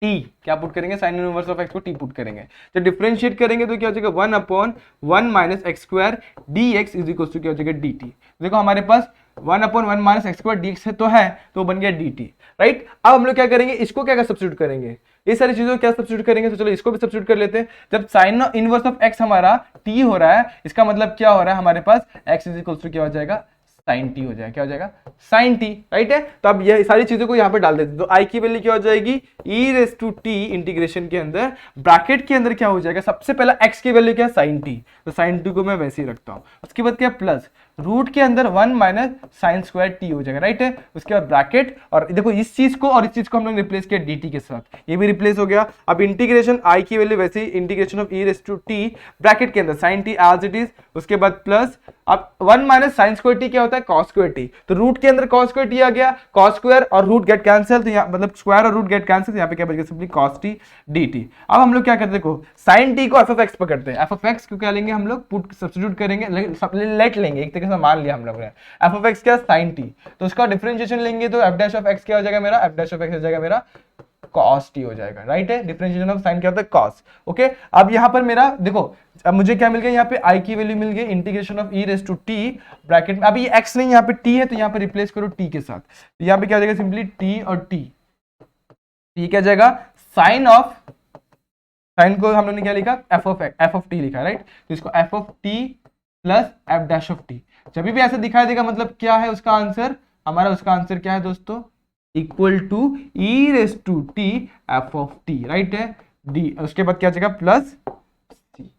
t, क्या पुट करेंगे साइन इनवर्स ऑफ x को t पुट करेंगे, तो डिफरेंशिएट करेंगे तो क्या हो जाएगा 1 upon 1 minus x square dx is equal to क्या हो जाएगा dt। देखो हमारे पास 1 upon 1 minus x square dx है तो है, तो बन गया dt, राइट। अब हम लोग क्या करेंगे, इसको क्या सब्स्टिट्यूट करेंगे, ये सारी चीजों को क्या सब्स्टिट्यूट करेंगे, तो चलो इसको भी सब्स्टिट्यूट कर लेते हैं। जब साइन इनवर्स ऑफ x हमारा t हो रहा है, इसका मतलब क्या हो रहा है हमारे पास x इज इक्वल टू क्या हो जाएगा साइन टी हो जाएगा, क्या हो जाएगा साइन टी, राइट है। तो अब ये सारी चीजों को यहाँ पे डाल देते हैं, तो आई की वैल्यू क्या हो जाएगी e raise to t integration के अंदर ब्रैकेट के अंदर क्या हो जाएगा, सबसे पहला x की वैल्यू क्या है साइन टी, तो साइन टी को मैं वैसे ही रखता हूँ। उसके बाद क्या प्लस रूट के अंदर 1 माइनस साइन स्क्वायर टी हो जाएगा, राइट है। उसके बाद ब्रैकेट, और देखो इस चीज को और इस चीज को हम लोग रिप्लेस किया dt के साथ, ये भी रिप्लेस हो गया। अब इंटीग्रेशन i की वैल्यू वैसे ही integration of e raise to T bracket के अंदर sine T as it is, उसके बाद प्लस अब 1 माइनस साइन स्क्वायर टी क्या होता है, कॉस स्क्वायर टी। तो रूट के अंदर कॉस स्क्वायर टी आ गया, कॉस स्क्वायर और रूट गेट कैंसिल, तो यहाँ मतलब स्क्वायर और रूट गेट कैंसिल, तो यहाँ पे क्या बच गया simply cos T d T. अब हम लोग क्या करते हैं, देखो साइन टी को एफ ऑफ एक्स पकड़ते हैं, एफ ऑफ एक्स को क्या लेंगे हम लोग, पुट सब्स्टिट्यूट करेंगे, लेट लेंगे, एक तरीके से मान लिया हम लोग ने एफ ऑफ एक्स क्या साइन टी, तो उसका डिफरेंशिएशन लेंगे तो एफ डैश ऑफ एक्स क्या हो जाएगा मेरा, एफ डैश ऑफ एक्स हो जाएगा मेरा cos t हो जाएगा, राइट है। डिफरेंशिएशन ऑफ साइन क्या होता है, cos। ओके, अब यहां पर मेरा देखो, अब मुझे क्या मिल गया, यहाँ पे i की वैल्यू मिल गई, integration of e raise to t bracket में, अभी x नहीं यहाँ पे t है, तो यहाँ पे रिप्लेस करो t के साथ, तो यहाँ पे क्या हो जाएगा सिंपली t और t, ये क्या जाएगा साइन ऑफ, साइन को हम लोगों ने क्या लिखा, एफ ऑफ टी लिखा, राइट। तो इसको F of T plus F dash of T, जब भी ऐसा दिखाई देगा मतलब क्या है उसका आंसर, हमारा उसका आंसर क्या है दोस्तों, equal to e raise to t f of t, right है, डी, उसके बाद क्या जाएगा प्लस सी,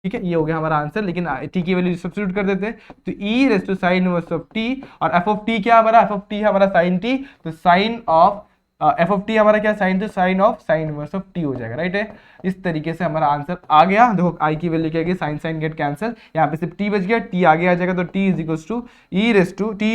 ठीक है, ये हो गया हमारा आंसर। लेकिन टी की वैल्यू सब्स्टिट्यूट कर देते हैं, तो E raise to sine inverse of T, और एफ ऑफ टी क्या हमारा, एफ ऑफ टी है हमारा साइन टी, तो sine of F of T हमारा क्या साइन, तो sine of sine inverse of T हो जाएगा, राइट है। इस तरीके से हमारा आंसर आ गया। देखो आई की वैल्यू क्या गई, साइन साइन गेट कैंसिल, यहाँ पे सिर्फ टी बच गया, टी आगे आ जाएगा, तो t is equals to e raise to t,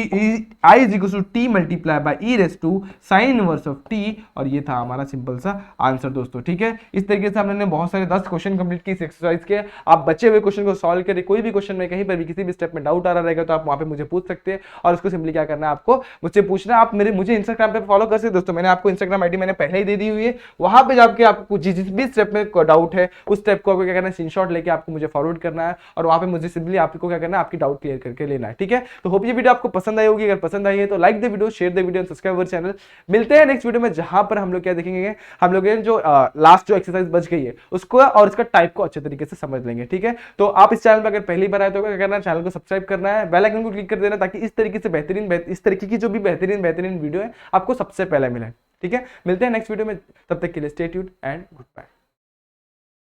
i is equals to t multiply by e raise to sine inverse of T, और ये था हमारा सिंपल सा आंसर दोस्तों, ठीक है। इस तरीके से हमने बहुत सारे 10 क्वेश्चन कंप्लीट किए इस एक्सरसाइज के। आप बचे हुए क्वेश्चन को सॉल्व करें, कोई भी क्वेश्चन में कहीं पर भी किसी भी स्टेप में डाउट आ रहा रहेगा तो आप वहाँ पे मुझे पूछ सकते हैं, और उसको सिंपली क्या करना है, आपको मुझसे पूछना है। आप मुझे इंस्टाग्राम पे फॉलो कर सकते दोस्तों, मैंने आपको इंस्टाग्राम आईडी मैंने पहले ही दे दी हुई है, वहां पे जाके आपको जिस भी स्टेप में डाउट है उस स्टेप को आपको क्या करना है, स्क्रीनशॉट लेके आपको मुझे फॉरवर्ड करना है, और वहां पे मुझे सिंपली आपको क्या करना है, आपकी डाउट क्लियर करके लेना है, ठीक है। तो होप ये वीडियो आपको पसंद आई होगी, अगर पसंद आई है तो like the video, share the video, subscribe our channel. मिलते हैं नेक्स्ट वीडियो में, जहां पर हम लोग क्या देखेंगे, हम लोग जो लास्ट जो एक्सरसाइज बच गई है उसको और इसका टाइप को अच्छे तरीके से समझ लेंगे, ठीक है। तो आप इस चैनल पर अगर पहली बार आए तो क्या करना है, चैनल को सब्सक्राइब करना है, बेल आइकन को क्लिक कर देना, ताकि इस तरीके से इस तरीके की जो भी बेहतरीन वीडियो है आपको सबसे पहले मिले, ठीक है। मिलते हैं नेक्स्ट वीडियो में, तब तक के लिए stay tuned and good bye.